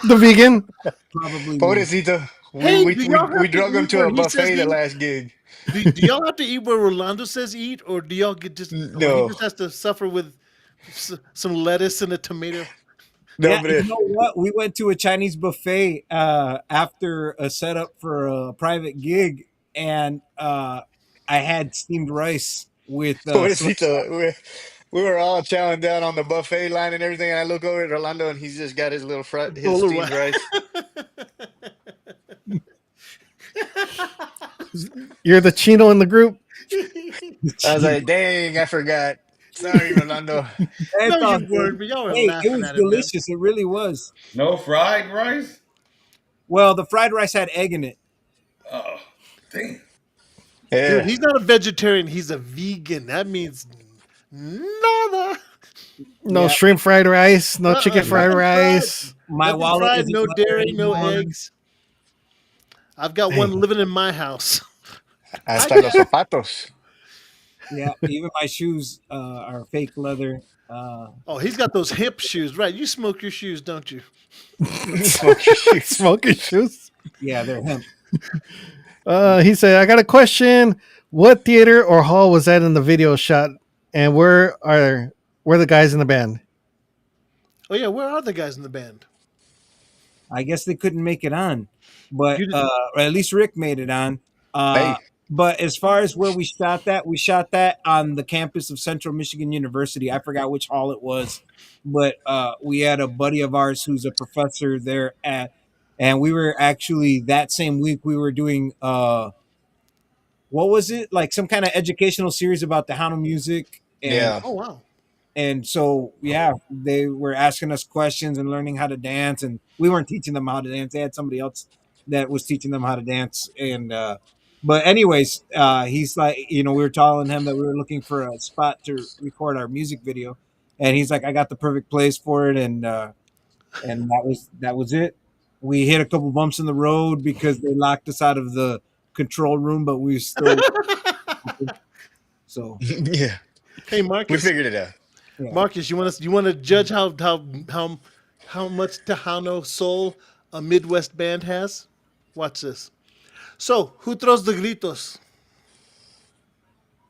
The vegan? probably me. Pobrecito. We Hey, we do we y'all we have to drug him eat to where a he says buffet the eat? last gig. Do y'all have to eat where Rolando says eat, or do y'all get just? Or he No. just has to suffer with some lettuce and a tomato. No, Yeah, but you know what? We went to a Chinese buffet after a setup for a private gig, and I had steamed rice with soy sauce. pobrecito. We were all chowing down on the buffet line and everything. And I look over at Rolando and he's just got his little his Bowl of steamed rice. rice. You're the Chino in the group? I was like, dang, I forgot. Sorry, Rolando. It's No, all you good. weren't, but y'all were Hey, it laughing was at him, man. delicious. It really was. No fried rice? Well, the fried rice had egg in it. Oh, damn. Dude, Yeah. he's not a vegetarian. He's a vegan. That means nada. No Yeah, shrimp fried rice, no chicken No. fried Nothing fried. rice. my Nothing wallet fried. isn't No butter dairy. No anymore. eggs. I've got one Dang. living in my house. I Hasta los zapatos. Yeah, even my shoes are fake leather. Oh, he's got those hip shoes, right? You smoke your shoes, don't you? Smoke your shoes. Smoking shoes. Yeah, they're hemp. He said, I got a question. What theater or hall was that in the video shot? And where the guys in the band? Oh yeah, where are the guys in the band? I guess they couldn't make it on, but You did, or at least Rick made it on. Hey. But as far as where we shot that on the campus of Central Michigan University. I forgot which hall it was, but we had a buddy of ours who's a professor there at, and we were actually that same week we were doing what was it, like some kind of educational series about Tejano music, and Yeah. oh wow. so yeah, they were asking us questions and learning how to dance, and we weren't teaching them how to dance. They had somebody else that was teaching them how to dance, and but anyways, he's like, we were telling him that we were looking for a spot to record our music video, and he's like, I got the perfect place for it, and that was it. We hit a couple bumps in the road because they locked us out of the control room, but we still so Yeah. Hey We Marcus, figured it out. yeah. Marcus, you want to judge how much Tejano soul a Midwest band has? Watch this. So, who throws the gritos?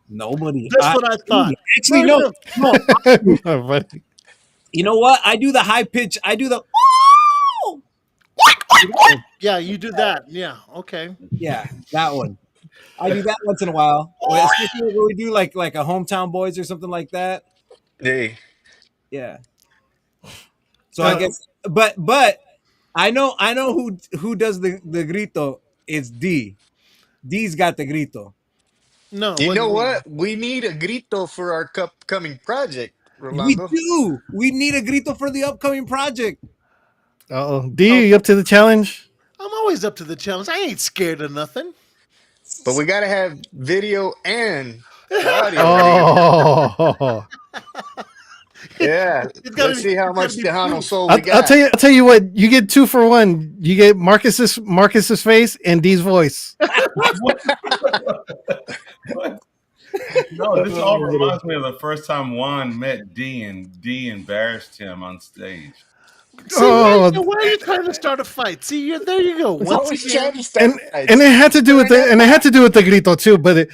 Nobody. That's what I thought. Actually, No, no, no, no. no. No, but You know what? I do the high pitch. I do the. Yeah, you do that. Yeah, okay. Yeah, that one. I do that once in a while, especially when we do like a hometown boys or something like that. Hey. Yeah. So I Uh, guess, but I know who does the grito. It's D. D's got the grito. no, You what do know you mean? what? We need a grito for our upcoming project, We Rolando. do. We need a grito for the upcoming project. D, Oh, you up to the challenge? I'm always up to the challenge. I ain't scared of nothing. But we gotta have video and the audio ready. Oh, Yeah. Let's see how It's gotta much be Tejano proof. soul I'll, we I'll tell got. you. I'll tell you what. You get 2 for 1. You get Marcus's face and D's voice. What? No, this all reminds me of the first time Juan met D and D embarrassed him on stage. See, Oh, why are you trying to start a fight? See, there you go. It's Once always trying again, to start and fights. it had to do with the grito too. But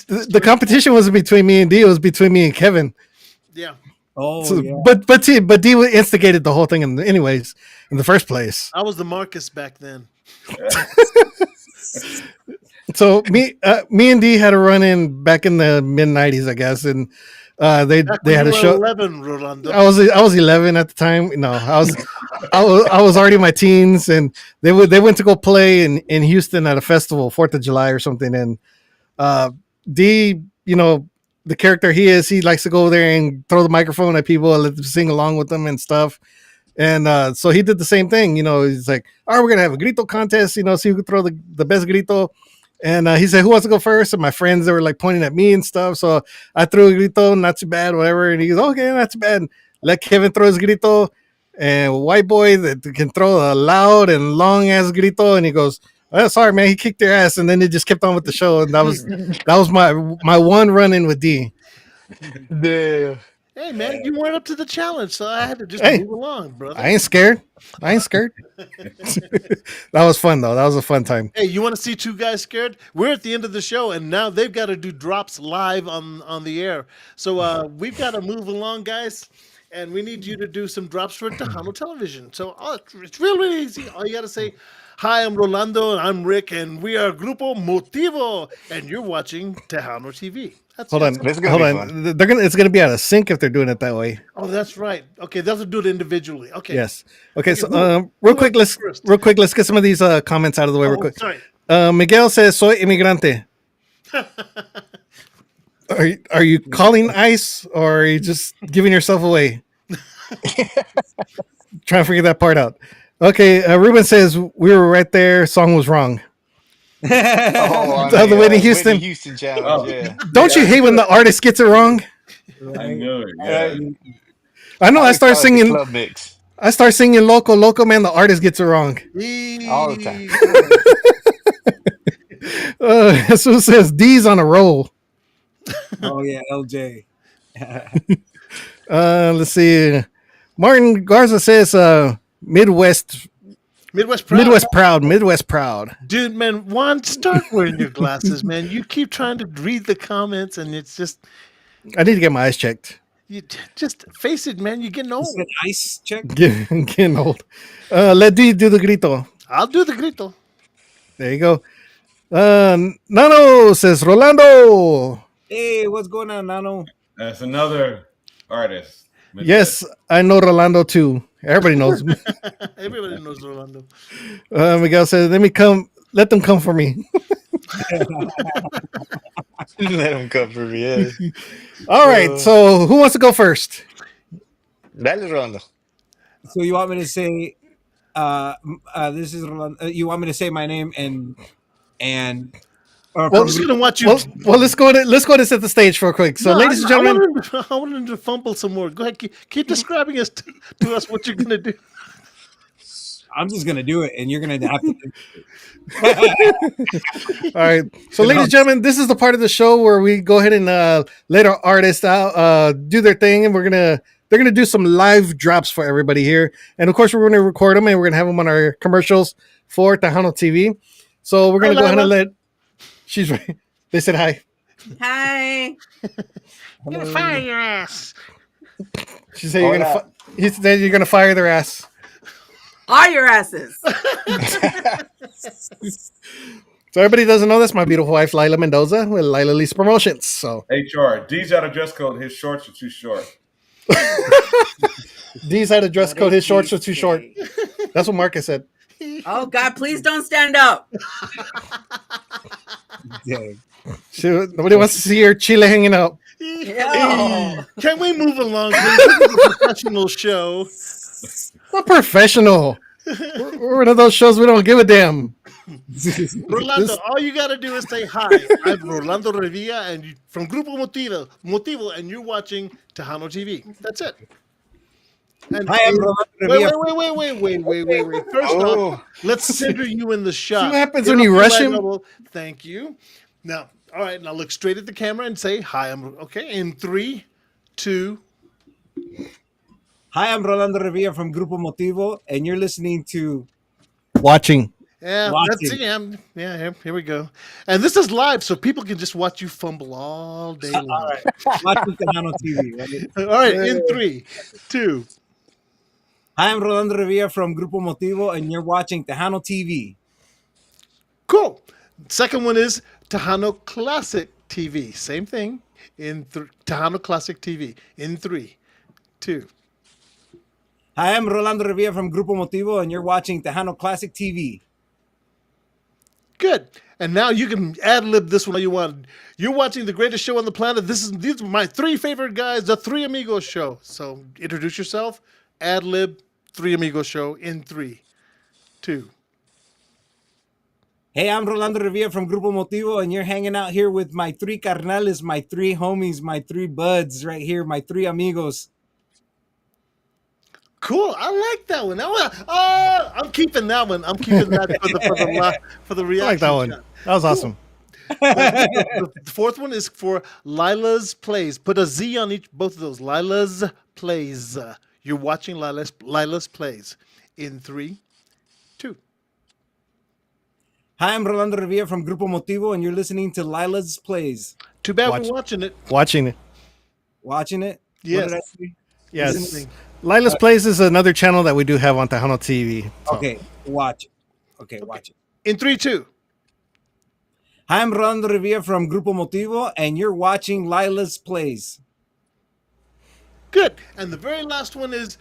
the competition wasn't between me and D. It was between me and Kevin. yeah, Oh So, yeah. but D instigated the whole thing, anyways, in the first place. I was the Marcus back then. So me and D had a run in back in the mid '90s, I guess, and Back they when had you a were show. 11, Rolando. I was 11 at the time. No, I was already in my teens, and they went to go play in Houston at a festival, 4th of July or something, and uh, D, the character he is, he likes to go there and throw the microphone at people and let them sing along with them and stuff. And so he did the same thing. He's like, all right, we're gonna have a grito contest. See who can throw the best grito. And he said, who wants to go first? And my friends, they were like pointing at me and stuff. So I threw a grito, not too bad, whatever. And he goes, okay, not too bad. Let Kevin throw his grito. And white boy that can throw a loud and long ass grito. And he goes, oh, sorry, man, he kicked their ass. And then they just kept on with the show. And that was my one run in with D. Damn. Hey, man, you weren't up to the challenge, so I had to just Hey, move along, brother. I ain't scared. That was fun, though. That was a fun time. Hey, you want to see two guys scared? We're at the end of the show, and now they've got to do drops live on the air. So we've got to move along, guys, and we need you to do some drops for Tejano Television. So it's really easy. All you got to say, hi, I'm Rolando, and I'm Rick, and we are Grupo Motivo, and you're watching Tejano TV. Hold on. This is gonna Hold be on. fun. It's gonna be out of sync if they're doing it that way. Oh, that's right. Okay, they'll do it individually. Okay. Yes. Okay. So, who real wants quick, to go first? let's get some of these comments out of the way, real Oh, quick. sorry. Miguel says, "Soy inmigrante." Are you calling ICE or are you just giving yourself away? Trying to figure that part out. Okay. Ruben says we were right there. Song was wrong. Oh, The Whitney Houston. Whitney Houston challenge. Yeah. Don't you hate when the artist gets it wrong? I knew it. Yeah. I know. I start call it the singing. club mix I start singing "Loco, Loco," man. The artist gets it wrong. all the time. Jesus says D's on a roll. Oh yeah, LJ. Let's see. Martin Garza says Midwest Midwest Proud. Midwest proud. Dude, man, Juan, start wearing your glasses, man. You keep trying to read the comments, and it's just, I need to get my eyes checked. you just face it, man. You're getting old. Is that ice check? Getting old. Let D do the grito. I'll do the grito. There you go. Nano says Rolando. Hey, what's going on, Nano? That's another artist. Yes, I know Rolando too. Everybody knows me. Everybody knows Rolando. Miguel says, let them come for me. Let him come for me. Yeah. All right, so who wants to go first? Dale, Rolando. So you want me to say, this is Rolando. You want me to say my name and or Well, I'm just gonna watch you. Well, let's go to set the stage real quick. So, No, ladies and gentlemen, I wanted him to fumble some more. Go ahead, keep describing us to us what you're gonna do. I'm just gonna do it, and you're gonna have to. all right. So, ladies and gentlemen, this is the part of the show where we go ahead and let our artists out, do their thing, and they're gonna do some live drops for everybody here. And of course, we're gonna record them, and we're gonna have them on our commercials for Tejano TV. So we're gonna go ahead and let. She's right. They said hi. Hi. You're gonna fire your ass. She said he said you're gonna fire their ass. All your asses. So everybody doesn't know that's my beautiful wife, Lila Mendoza, with Lila Lease Promotions. So HR. D's out of dress code. His shorts are too short. D's had a dress code. His shorts are too short. That's what Marcus said. Oh God, please don't stand up. Nobody wants to see your chile hanging out. Ew. Can we move along? This is a professional show. Not professional. We're one of those shows we don't give a damn. Rolando, all you gotta do is say hi. I'm Rolando Revilla, and from Grupo Motivo, and you're watching Tejano TV. That's it. And Hi, I'm Rolando Revilla. wait. First off, let's center you in the shot. See what happens Get when off you your rush right him? level. Thank you. Now, all right. Now look straight at the camera and say hi. I'm okay. In 3, 2. Hi, I'm Rolando Revilla from Grupo Motivo, and you're listening to Watching. Yeah, Watching. that's yeah. Here we go. And this is live, so people can just watch you fumble all day long. all right. Watching Tejano TV. Right? All right. In 3, 2. Hi, I'm Rolando Revilla from Grupo Motivo, and you're watching Tejano TV. Cool. Second one is Tejano Classic TV. Same thing. Tejano Classic TV. In 3, 2. Hi, I'm Rolando Revilla from Grupo Motivo, and you're watching Tejano Classic TV. Good. And now you can ad-lib this one all you want. You're watching the greatest show on the planet. These are my 3 favorite guys, the Three Amigos Show. So introduce yourself, ad-lib, Three Amigos Show in 3, 2. Hey, I'm Rolando Revilla from Grupo Motivo, and you're hanging out here with my 3 carnales, my 3 homies, my 3 buds right here, my 3 amigos. Cool. I like that one. I'm keeping that one. I'm keeping that for the reaction. I like that one. shot. That was awesome. The fourth one is for Lila's Plays. Put a Z on both of those. Lila's Plays. You're watching Lila's Plays in 3, 2. Hi, I'm Rolando Revilla from Grupo Motivo, and you're listening to Lila's Plays. Too bad we're watching it. Watching it. Watching it? Yes. What did I say? Yes. Listening. Lila's Place is another channel that we do have on Tejano TV. So. Okay, watch it. Okay, watch it. In 3, 2. Hi, I'm Rolando Revilla from Grupo Motivo, and you're watching Lila's Plays. Good. And the very last one is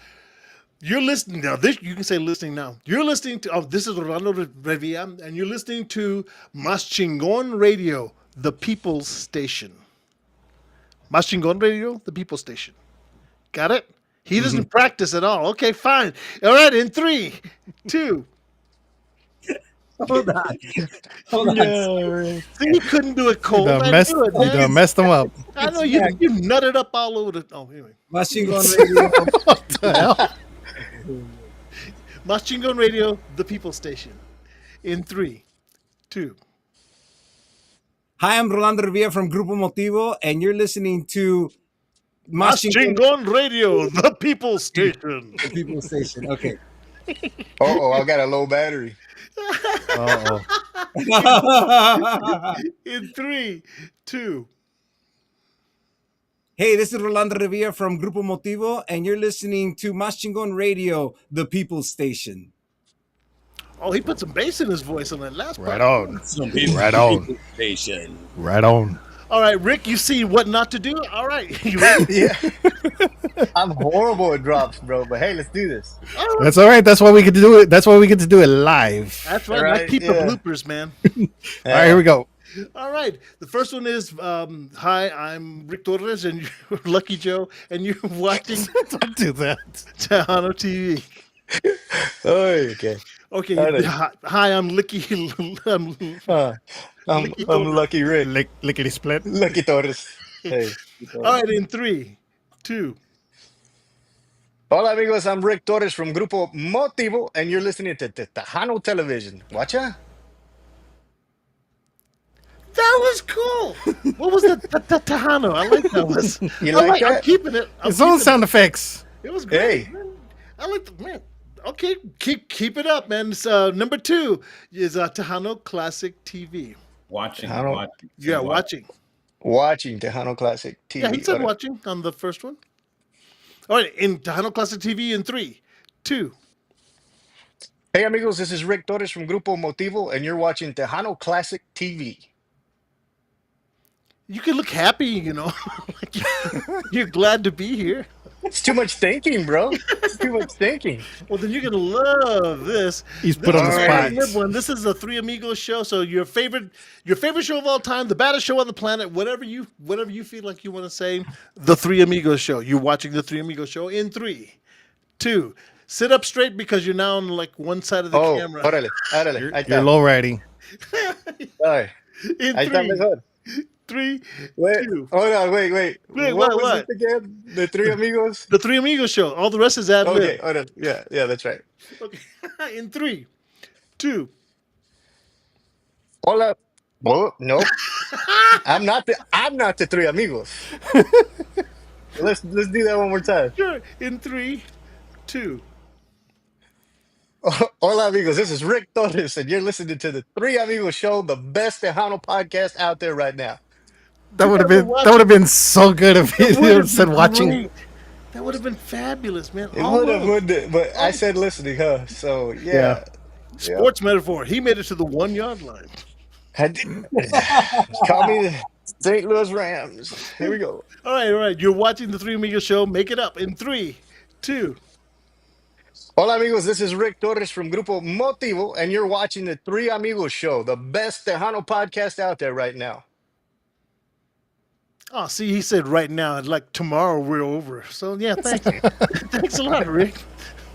you're listening now. This you can say listening now. You're listening to this is Rolando Revilla, and you're listening to Más Chingón Radio, the People's Station. Más Chingón Radio, the People's Station. Got it? He doesn't practice at all. Okay, fine. All right, in 3, 2. Hold on. Hold on. See, you couldn't do it cold. You done messed them up. I know you nutted up all over the. Oh, anyway. Más Chingón Radio. What the hell? Más Chingón Radio, the People Station. In 3, 2. Hi, I'm Rolando Revilla from Grupo Motivo, and you're listening to Más Chingón Radio, the People Station. The People Station. Okay. I got a low battery. Uh-oh. In 3, 2. Hey, this is Rolando Revilla from Grupo Motivo, and you're listening to Más Chingón Radio, the People Station. Oh, he put some bass in his voice on that last part. Right on. Right on. Station. Right on. All right, Rick, you see what not to do? All right. You ready? Yeah. I'm horrible at drops, bro. But hey, let's do this. That's all right. That's why we get to do it. That's why we get to do it live. That's right. Right, Keep the bloopers, man. All right, here we go. All right. The first one is hi, I'm Rick Torres, and you're Lucky Joe, and you're watching Don't do that. Tejano TV. Oh, okay. Okay. All right. Hi, I'm Licky. I'm Lucky Rick. Lickety split. Lucky Torres. Hey. All right, in 3, 2. Hola, amigos. I'm Rick Torres from Grupo Motivo, and you're listening to Tejano Television. Watcha? That was cool. What was the Tejano? I like that was. You like I'm that? keeping it. It's all sound effects. It was great. Hey. Man. I like the man. Okay, keep it up, man. So, number 2 is Tejano Classic TV. Watching. Yeah, watching. Watching Tejano Classic TV. Yeah, he said All right. watching on the first one. All right, in Tejano Classic TV in 3, 2. Hey, amigos. This is Rick Torres from Grupo Motivo, and you're watching Tejano Classic TV. You can look happy, you know. Like you're glad to be here. It's too much thinking, bro. It's too much thinking. Well, then you're gonna love this. He's put on the spot. One. This is the Three Amigos show. So your favorite show of all time, the baddest show on the planet, whatever you feel like you want to say, the Three Amigos show. You're watching the Three Amigos show in 3, 2. Sit up straight because you're now on like one side of the camera. Órale. Ahí está. You're low riding. Ay, In ahí está 3, mejor. 3, Wait, 2. hold on, wait. Wait, what was what? it again? The Three Amigos? The Three Amigos show. All the rest is ad lib. Okay, hold on. Yeah, that's right. Okay. In 3, 2. Hola. Oh, no. I'm not the Three Amigos. Let's do that one more time. Sure. In 3, 2. Hola, amigos. This is Rick Torres, and you're listening to the Three Amigos Show, the best Tejano podcast out there right now. That would have been so good if he said watching. Great. That would have been fabulous, man. It would have, but I said listening, huh? So yeah. Sports metaphor. He made it to the 1 yard line. I did. Call me the St. Louis Rams. Here we go. All right. You're watching the Three Amigos Show. Make it up in 3, 2. Hola, amigos. This is Rick Torres from Grupo Motivo, and you're watching the Three Amigos Show, the best Tejano podcast out there right now. Oh, see, he said right now, and like tomorrow we're over. So yeah, thank you. Thanks a lot, Rick.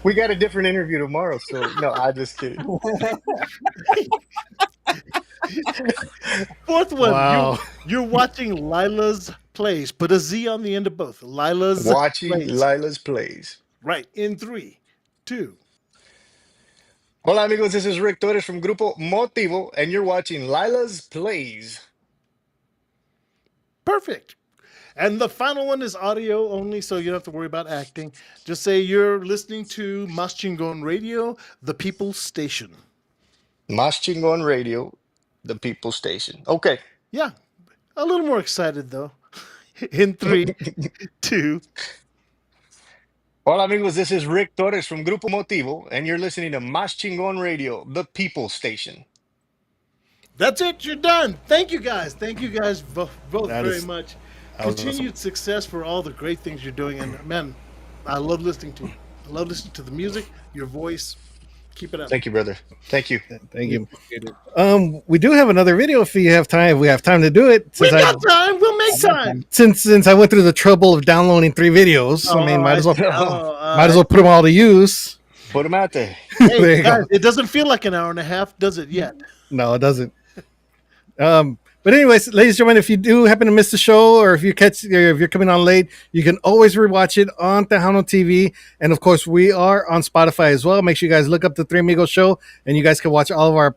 We got a different interview tomorrow, so no, I'm just kidding. Fourth one. Wow. You're watching Lila's Plays. Put a Z on the end of both. Lila's Watching Plays. Lila's Plays. Right. In 3, 2. Hola, amigos. This is Rick Torres from Grupo Motivo, and you're watching Lila's Plays. Perfect. And the final one is audio only, so you don't have to worry about acting. Just say you're listening to Mas Chingon Radio, the People's Station. Mas Chingon Radio, the People Station. Okay. Yeah. A little more excited, though. In 3, 2. Hola, amigos. This is Rick Torres from Grupo Motivo, and you're listening to Mas Chingon Radio, the People Station. That's it. You're done. Thank you guys. Thank you guys both That very is- much. that was Continued success for all the great things you're doing. And man, I love listening to you. I love listening to the music, your voice. Keep it up. Thank you, brother. Thank you. Thank you. We do have another video if you have time. We have time to do it. We Since got time. We'll make time. since I went through the trouble of downloading 3 videos, I mean, might as well put them all to use. Put them out there. There Hey, you guys, go. it doesn't feel like an hour and a half, does it yet? No, it doesn't. But anyways, ladies and gentlemen, if you do happen to miss the show, or if you're coming on late, you can always rewatch it on Tejano TV, and of course, we are on Spotify as well. Make sure you guys look up the Three Amigos Show, and you guys can watch all of our,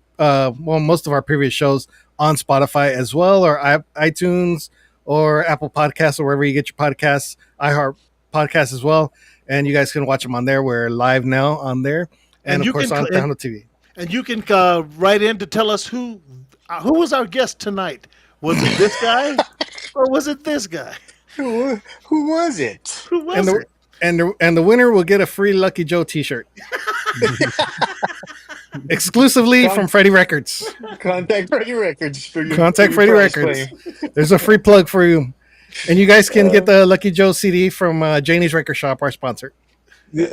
most of our previous shows on Spotify as well, or iTunes, or Apple Podcasts, or wherever you get your podcasts, iHeart Podcasts as well, and you guys can watch them on there. We're live now on there, and of course on Tejano TV. And you can write in to tell us who was our guest tonight. Was it this guy or was it this guy? Who was it? Who was it? And the winner will get a free Lucky Joe T-shirt, exclusively from Freddie Records. Contact Freddie Records for your Contact for your Freddie prize Records. claim. There's a free plug for you, and you guys can get the Lucky Joe CD from Janie's Record Shop, our sponsor.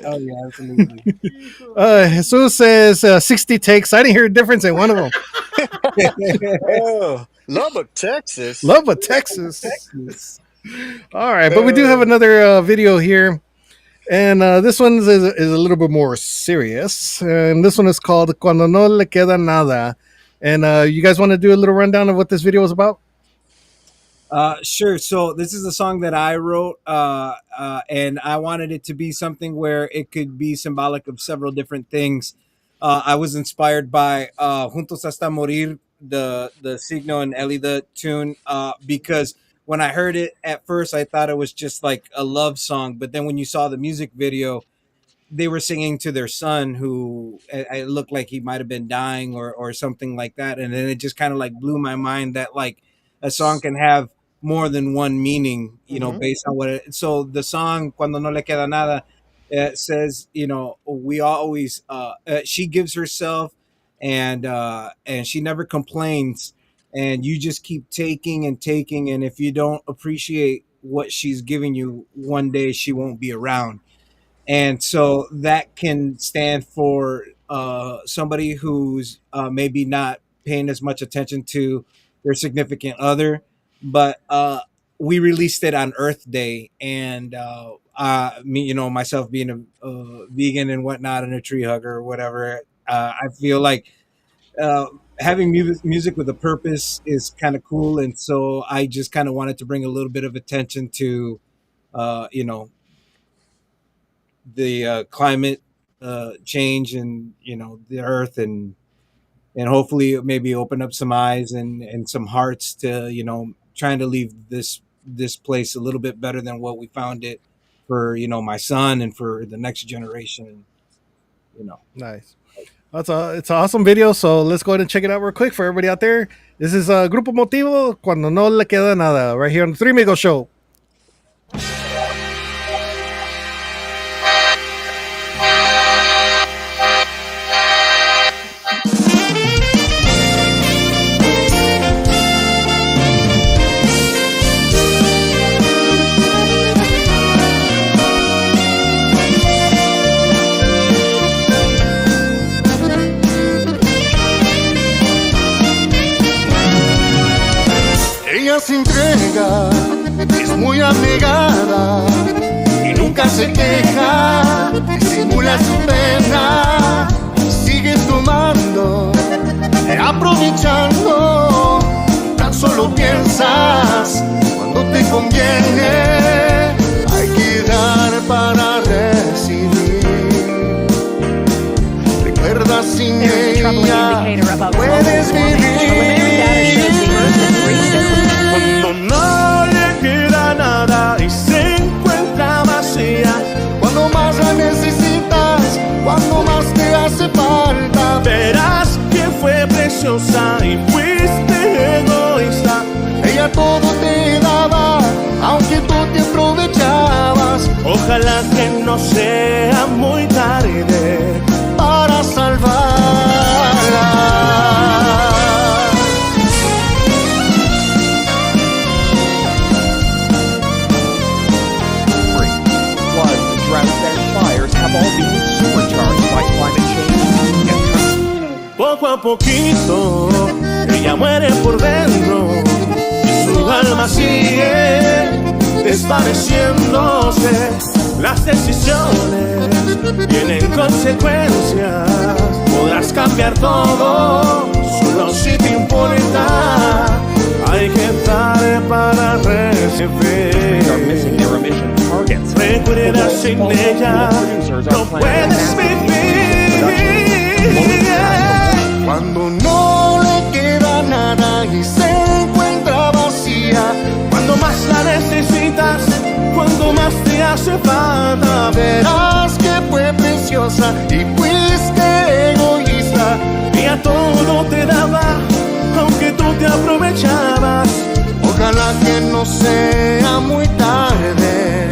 Oh yeah, absolutely. Jesus says 60 takes. I didn't hear a difference in one of them. Oh, Lubbock, Texas. Lubbock, Texas. All right, but we do have another video here, and this one is a little bit more serious, and this one is called "Cuando no le queda nada." And you guys want to do a little rundown of what this video is about? Sure. So this is a song that I wrote, and I wanted it to be something where it could be symbolic of several different things. I was inspired by Juntos Hasta Morir, the Signo and Elida tune, because when I heard it at first, I thought it was just like a love song. But then when you saw the music video, they were singing to their son, who it looked like he might have been dying or something like that. And then it just kind of like blew my mind that like a song can have more than one meaning, you know, based on what it. So the song "Cuando no le queda nada" says, you know, we always. She gives herself, and she never complains, and you just keep taking and taking, and if you don't appreciate what she's giving you, one day she won't be around, and so that can stand for somebody who's maybe not paying as much attention to their significant other. But we released it on Earth Day, and me, you know, myself being a vegan and whatnot, and a tree hugger or whatever, I feel like having music with a purpose is kind of cool, and so I just kind of wanted to bring a little bit of attention to, you know, the climate change, and you know, the Earth, and hopefully maybe open up some eyes and some hearts to, you know, trying to leave this place a little bit better than what we found it, for, you know, my son and for the next generation, you know. Nice. It's an awesome video, so let's go ahead and check it out real quick for everybody out there. This is Grupo Motivo, Cuando no le queda nada, right here on the Three Amigos Show. muy abnegada y nunca se queja, disimula su pena, sigue tomando, aprovechando, tan solo piensas cuando te conviene, hay que dar para recibir. Recuerda sin ella puedes vivir. Cuando no le queda nada y se encuentra vacía, Cuando más la necesitas, cuando más te hace falta, verás que fue preciosa y fuiste egoísta. ella todo te daba, aunque tú te aprovechabas. Ojalá que no sea muy tarde para salvarla. Floods, droughts, and fires have all been supercharged by climate change. poco a poquito ella muere por dentro y su alma sigue desvaneciéndose. Las decisiones tienen consecuencias, podrás cambiar todo solo si te importa. Hay que dar para recibir. Recuerda sin ella no puedes vivir. Cuando no le queda nada y se encuentra vacía, Cuando más la necesitas, cuando más te hace falta, verás que fue preciosa y fuiste egoísta. ella todo te daba, aunque tú te aprovechabas. Ojalá que no sea muy tarde.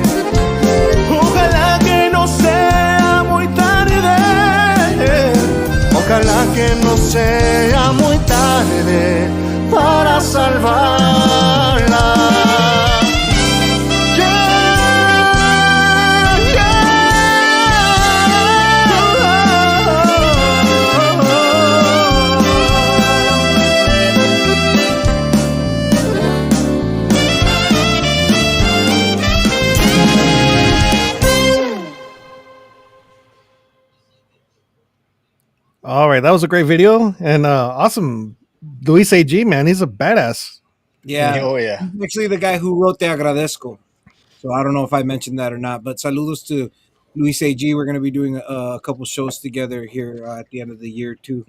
Ojalá que no sea muy tarde. Ojalá que no sea muy tarde para salvarla. All right, that was a great video and awesome. Luis AG, man, he's a badass. Yeah. Oh, yeah. He's actually the guy who wrote Te Agradezco. So I don't know if I mentioned that or not, but saludos to Luis AG. We're going to be doing a couple shows together here at the end of the year too.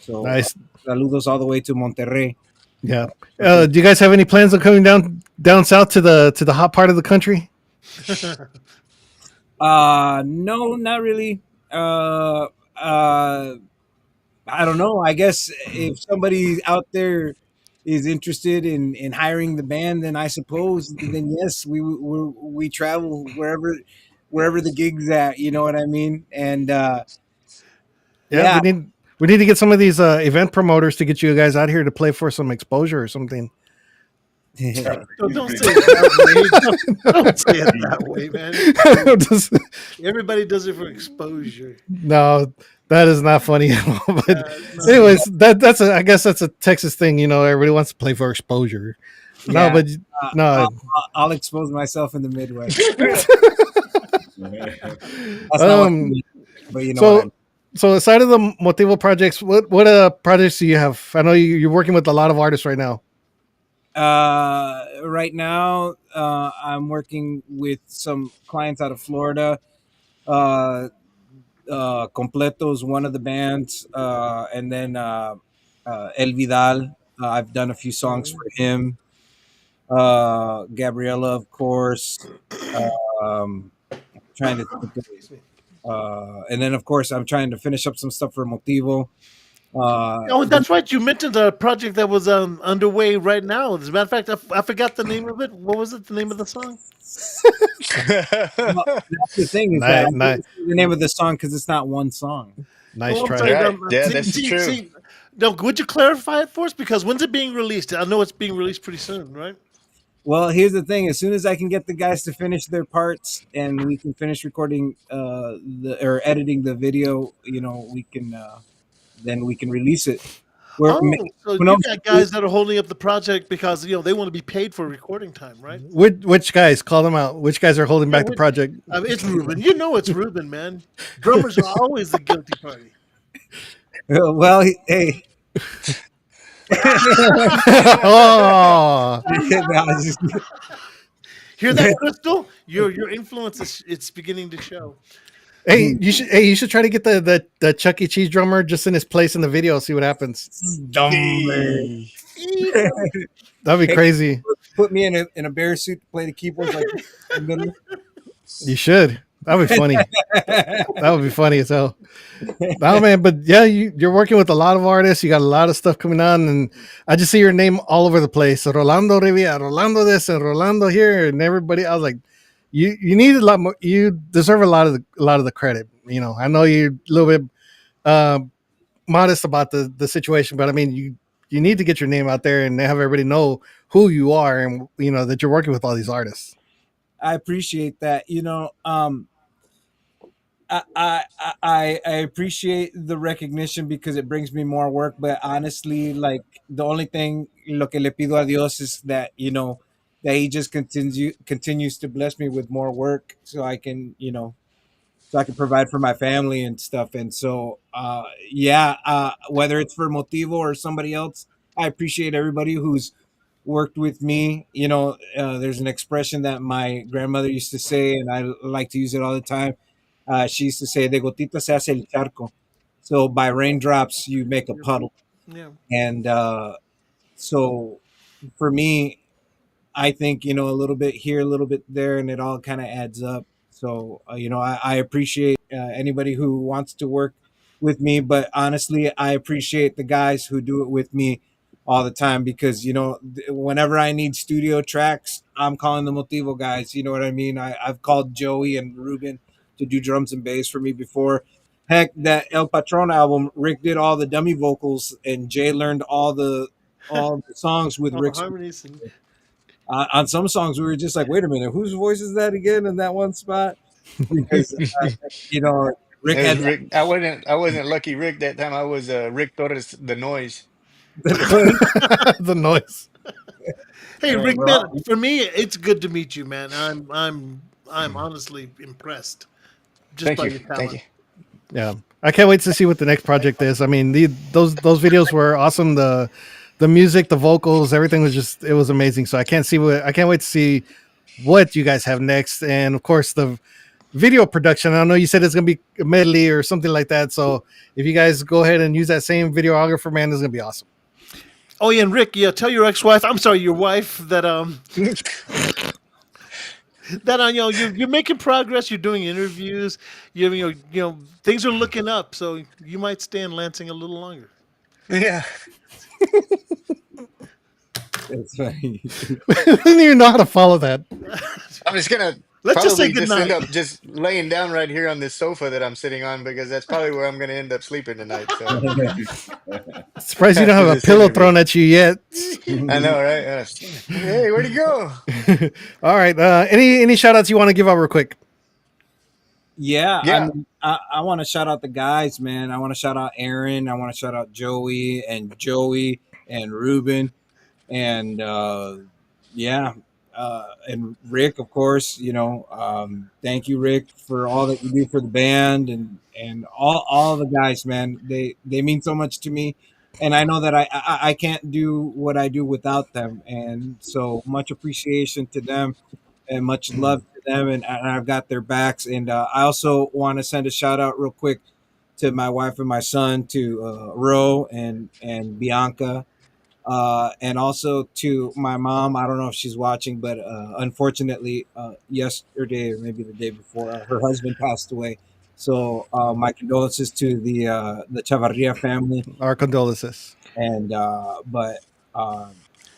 So Nice. Saludos all the way to Monterrey. Yeah. Do you guys have any plans of coming down south to the hot part of the country? No, not really. I don't know. I guess if somebody out there is interested in hiring the band, then I suppose then yes, we travel wherever the gig's at. You know what I mean? And Yeah, we need to get some of these event promoters to get you guys out here to play for some exposure or something. Don't say it that way. Don't say it that way, man. Everybody does it for exposure. No, that is not funny at all. But anyways, I guess that's a Texas thing. You know, everybody wants to play for exposure. Yeah. No, but no. I'll expose myself in the Midwest. That's not what I mean, but you know what I mean. So aside of the Motivo projects, what projects do you have? I know you're working with a lot of artists right now. Right now, I'm working with some clients out of Florida. Completo is one of the bands, and then El Vidal. I've done a few songs for him. Gabriella, of course. Trying to think of, and then of course I'm trying to finish up some stuff for Motivo. Oh, that's right. You mentioned the project that was underway right now. As a matter of fact, I forgot the name of it. What was it? The name of the song? Well, that's the thing is that I can't say the name of the song because it's not one song. Nice Well, I'm try. sorry, Right. Yeah, that's true. No, would you clarify it for us? Because when's it being released? I know it's being released pretty soon, right? Well, here's the thing: as soon as I can get the guys to finish their parts and we can finish recording or editing the video, you know, we can then we can release it. We're Oh, so no, you got guys that are holding up the project because they want to be paid for recording time, right? Which guys? Call them out. Which guys are holding Yeah, back the project? I mean, it's Ruben. You know it's Ruben, man. Drummers are always the guilty party. well, hey. Oh, No, it's just- Hear that, Crystal? Your influence is it's beginning to show. hey, you should try to get the Chuck E. Cheese drummer just in his place in the video. See what happens. dumb, man. That'd be Hey, crazy. put me in a bear suit to play the keyboards like in the middle. You should. That would be funny. That would be funny as hell. No, man, but yeah, you're working with a lot of artists. You got a lot of stuff coming on, and I just see your name all over the place. Rolando Rivia, Rolando this, and Rolando here, and everybody. I was like, you need a lot more. You deserve a lot of the credit. I know you're a little bit modest about the situation, but I mean, you need to get your name out there and have everybody know who you are, and that you're working with all these artists. I appreciate that. I appreciate the recognition because it brings me more work. But honestly, like the only thing lo que le pido a Dios is that that He just continues to bless me with more work, so I can so I can provide for my family and stuff. And so whether it's for Motivo or somebody else, I appreciate everybody who's worked with me. There's an expression that my grandmother used to say, and I like to use it all the time. She used to say, "De gotita se hace el charco." So by raindrops, you make a puddle. Yeah. And so for me, I think, a little bit here, a little bit there, and it all kind of adds up. So, I appreciate anybody who wants to work with me, but honestly, I appreciate the guys who do it with me all the time because, whenever I need studio tracks, I'm calling the Motivo guys. You know what I mean? I've called Joey and Ruben to do drums and bass for me before. Heck, that El Patron album, Rick did all the dummy vocals, and Jay learned all the songs with All the Rick's. harmonies and On some songs, we were just like, "Wait a minute, whose voice is that again in that one spot?" Because Rick It was had Rick. I wasn't lucky Rick that time. I was Rick Torres the noise. The noise. hey, Rick, we're man, all- for me, it's good to meet you, man. I'm honestly impressed just Thank by you. your Thank talent. you. Yeah, I can't wait to see what the next project is. I mean, those videos were awesome. The music, the vocals, everything it was amazing. So I can't wait to see what you guys have next, and of course the video production. I know you said it's gonna be a medley or something like that. So if you guys go ahead and use that same videographer, man, it's gonna be awesome. Oh yeah, and Rick, yeah, tell your ex-wife, I'm sorry, your wife, that you're making progress. You're doing interviews. Things are looking up, so you might stay in Lansing a little longer. Yeah. That's funny. I didn't even know how to follow that. I'm just gonna Let's just say probably just end goodnight. up just laying down right here on this sofa that I'm sitting on because that's probably where I'm gonna end up sleeping tonight. So Surprised you don't after have a this pillow interview. thrown at you yet. I know, right? Hey, where'd he go? All right. Any shout outs you want to give out real quick? Yeah, Yeah. I want to shout out the guys, man. I want to shout out Aaron. I want to shout out Joey and Ruben, and and Rick, of course. Thank you, Rick, for all that you do for the band and all the guys, man. They mean so much to me, and I know that I can't do what I do without them, and so much appreciation to them and much love to them, and I've got their backs. And I also want to send a shout out real quick to my wife and my son, to Ro and Bianca, and also to my mom. I don't know if she's watching, but unfortunately, yesterday or maybe the day before, her husband passed away. So my condolences to the Chavarria family. Our condolences. And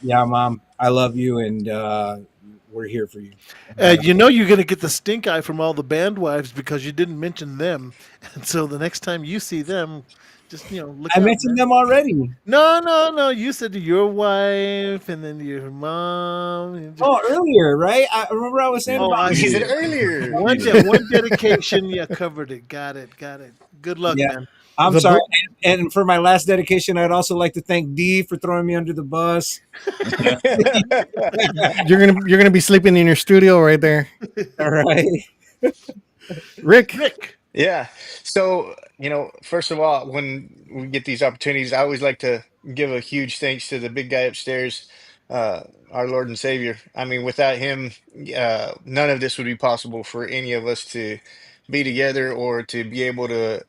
yeah, Mom, I love you, and we're here for you. You're going to get the stink eye from all the band wives because you didn't mention them. And so the next time you see them, just, look I out, mentioned man. them already. No. You said to your wife and then your mom. And Oh, earlier, right? I remember I was saying Oh, about I He said see. earlier. one dedication, yeah, covered it. Got it. Good luck, Yeah. man. I'm The sorry. And for my last dedication, I'd also like to thank Dee for throwing me under the bus. You're gonna be sleeping in your studio right there, All right. Rick. Yeah. So, first of all, when we get these opportunities, I always like to give a huge thanks to the big guy upstairs, our Lord and Savior. I mean, without him, none of this would be possible for any of us to be together or to be able to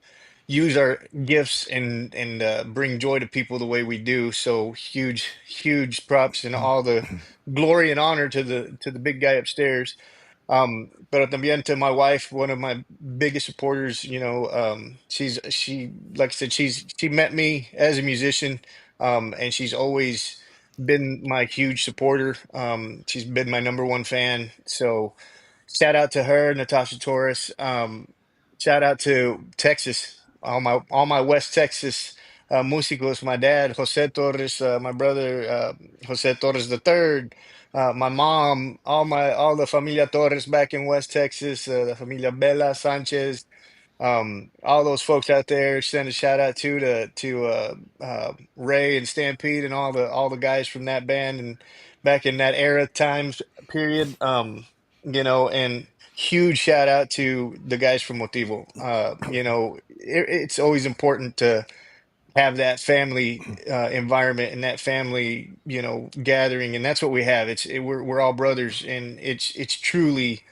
use our gifts and bring joy to people the way we do. So huge props and all the glory and honor to the big guy upstairs. But también to my wife, one of my biggest supporters, she like I said, she met me as a musician, and she's always been my huge supporter. She's been my number one fan. So shout out to her, Natasha Torres. Shout out to Texas, all my West Texas músicos, my dad, Jose Torres, my brother, Jose Torres the third, my mom, all the familia Torres back in West Texas, the familia Bella Sanchez, all those folks out there. Send a shout out to Ray and Stampede and all the guys from that band and back in that era times period. And huge shout out to the guys from Motivo. It's always important to have that family environment and that family, gathering, and that's what we have. We're all brothers, and it's truly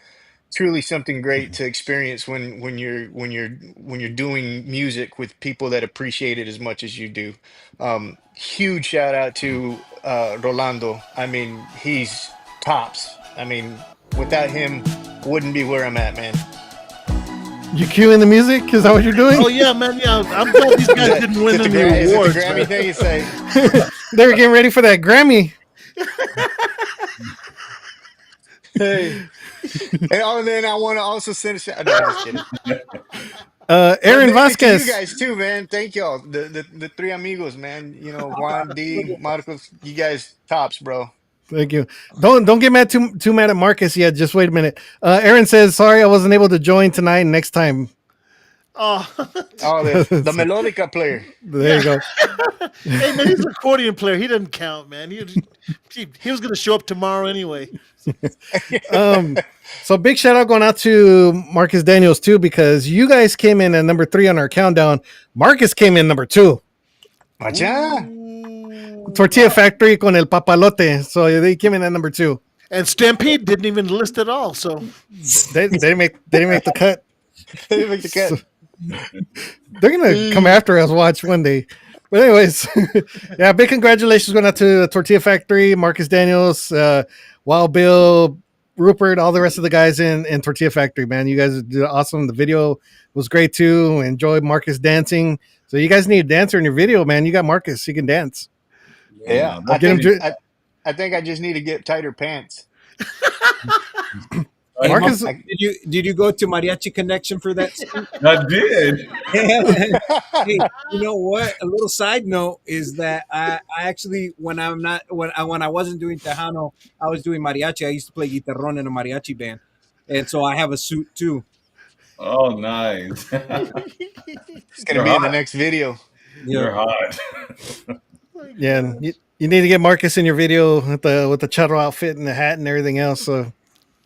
something great to experience when you're doing music with people that appreciate it as much as you do. Huge shout out to Rolando. I mean, he's tops. I mean, without him, wouldn't be where I'm at, man. You cueing the music? Is that what you're doing? Oh yeah, man. Yeah, I'm glad these guys didn't win any Is it awards. the Grammy man. thing you say? They were getting ready for that Grammy. Hey. And then I want to also send a shout. No, I'm just kidding. Aaron Thank Vasquez. you guys too, man. Thank y'all. The three amigos, man. Juan, D, Marcos, you guys tops, bro. Thank you. Don't get mad too mad at Marcus yet. Just wait a minute. Aaron says, "Sorry, I wasn't able to join tonight. Next time." Oh, The melodica player. There you go. hey man, he's an accordion player. He doesn't count, man. He was going to show up tomorrow anyway. So big shout out going out to Marcus Daniels too, because you guys came in at number 3 on our countdown. Marcus came in number 2. Macha. Tortilla Factory con el papalote. So they came in at number 2. And Stampede didn't even list at all. So They didn't make the cut. They didn't make the cut. They're gonna come after us. Watch one day. But anyways, yeah, big congratulations going out to Tortilla Factory, Marcus Daniels, Wild Bill, Rupert, all the rest of the guys in Tortilla Factory. Man, you guys did awesome. The video was great too. Enjoyed Marcus dancing. So you guys need a dancer in your video, man. You got Marcus. He can dance. Yeah, I think I just need to get tighter pants. Marcus, Did you go to Mariachi Connection for that? I did. Hey, you know what? A little side note is that I actually when I wasn't doing Tejano, I was doing mariachi. I used to play guitarrón in a mariachi band, and so I have a suit too. Oh, nice. It's gonna be in the next video. You're hot. yeah, and you need to get Marcus in your video with the charro outfit and the hat and everything else. So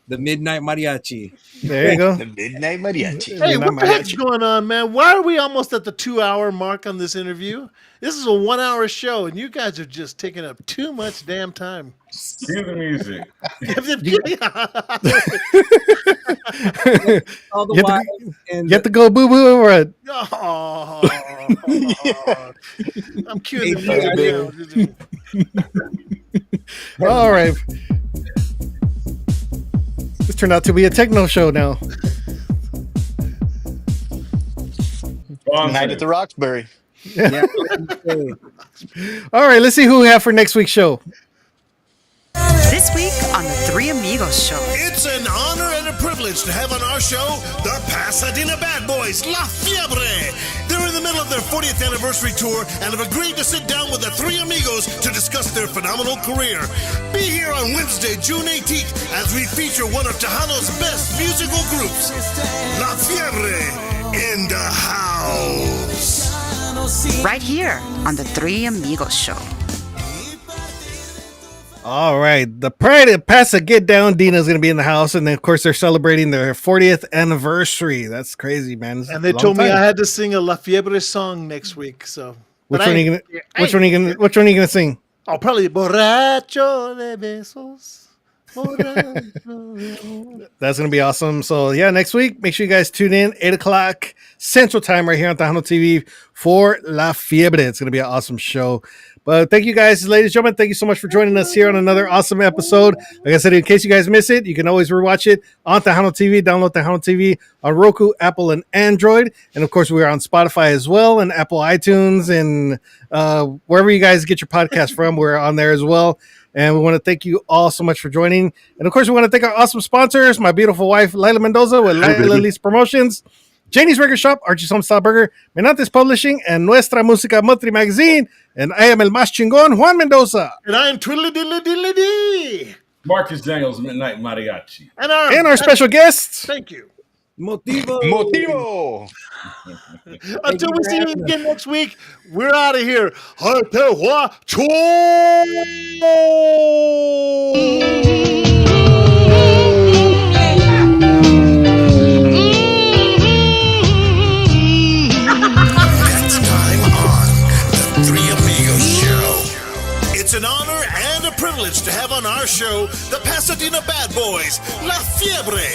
The Midnight Mariachi. there you go. The Midnight Mariachi. hey, what the heck's going on, man? Why are we almost at the 2-hour mark on this interview? This is a 1-hour show, and you guys are just taking up too much damn time. Cue the music. All the You have while, to, and you have to go boo boo or what? Oh, I'm cueing the music now. All right. This turned out to be a techno show now. Night at the Roxbury. yeah. All right, let's see who we have for next week's show. This week on the Three Amigos Show. It's an honor and a privilege to have on our show the Pasadena Bad Boys, La Fiebre. They're in the middle of their 40th anniversary tour and have agreed to sit down with the Three Amigos to discuss their phenomenal career. Be here on Wednesday, June 18th, as we feature one of Tejano's best musical groups, La Fiebre, in the house. right here on the Three Amigos Show. All right, the Pride of Pasa Get Down. Dina's going to be in the house, and then of course they're celebrating their 40th anniversary. That's crazy, man. It's And they a long told me time. I had to sing a La Fiebre song next week. So Which one are you gonna sing? Oh, probably Borracho de Besos. Borracho. That's gonna be awesome. So yeah, next week, make sure you guys tune in 8 o'clock Central Time right here on Tejano TV for La Fiebre. It's gonna be an awesome show. But thank you guys, ladies and gentlemen. Thank you so much for joining us here on another awesome episode. Like I said, in case you guys miss it, you can always rewatch it on Tejano TV. Download Tejano TV on Roku, Apple, and Android. And of course, we are on Spotify as well, and Apple iTunes, and wherever you guys get your podcast from, we're on there as well. And we want to thank you all so much for joining. And of course, we want to thank our awesome sponsors, my beautiful wife, Laila Mendoza with Laila Lease Promotions, Janie's Record Shop, Archie's Homestyle Burger, Menantes Publishing, and Nuestra Música Motri Magazine. And I am El Más Chingón, Juan Mendoza. And I am Twiddly Diddly Diddly Dee. Marcus Daniels, Midnight Mariachi. And our special guests. Thank you. Motivo. Motivo. Until we see you again next week, we're out of here. Artehua Cho! It's an honor and a privilege to have on our show the Pasadena Bad Boys, La Fiebre.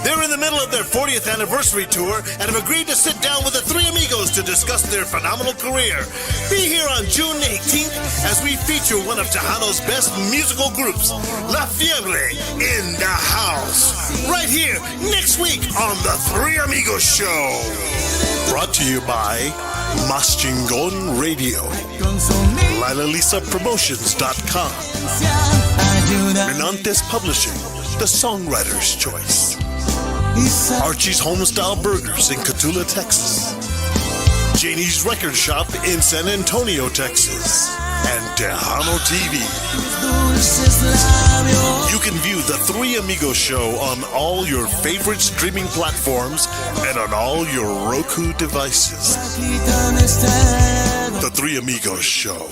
They're in the middle of their 40th anniversary tour and have agreed to sit down with the Three Amigos to discuss their phenomenal career. Be here on June 18th as we feature one of Tejano's best musical groups, La Fiebre, in the house. Right here next week on the Three Amigos Show. Brought to you by Mas Chingon Radio, LilaLisaPromotions.com, Menantes Publishing, The Songwriter's Choice, Archie's Homestyle Burgers in Cotulla, Texas, Janie's Record Shop in San Antonio, Texas, and Tejano TV. You can view the Three Amigos Show on all your favorite streaming platforms and on all your Roku devices. The Three Amigos Show.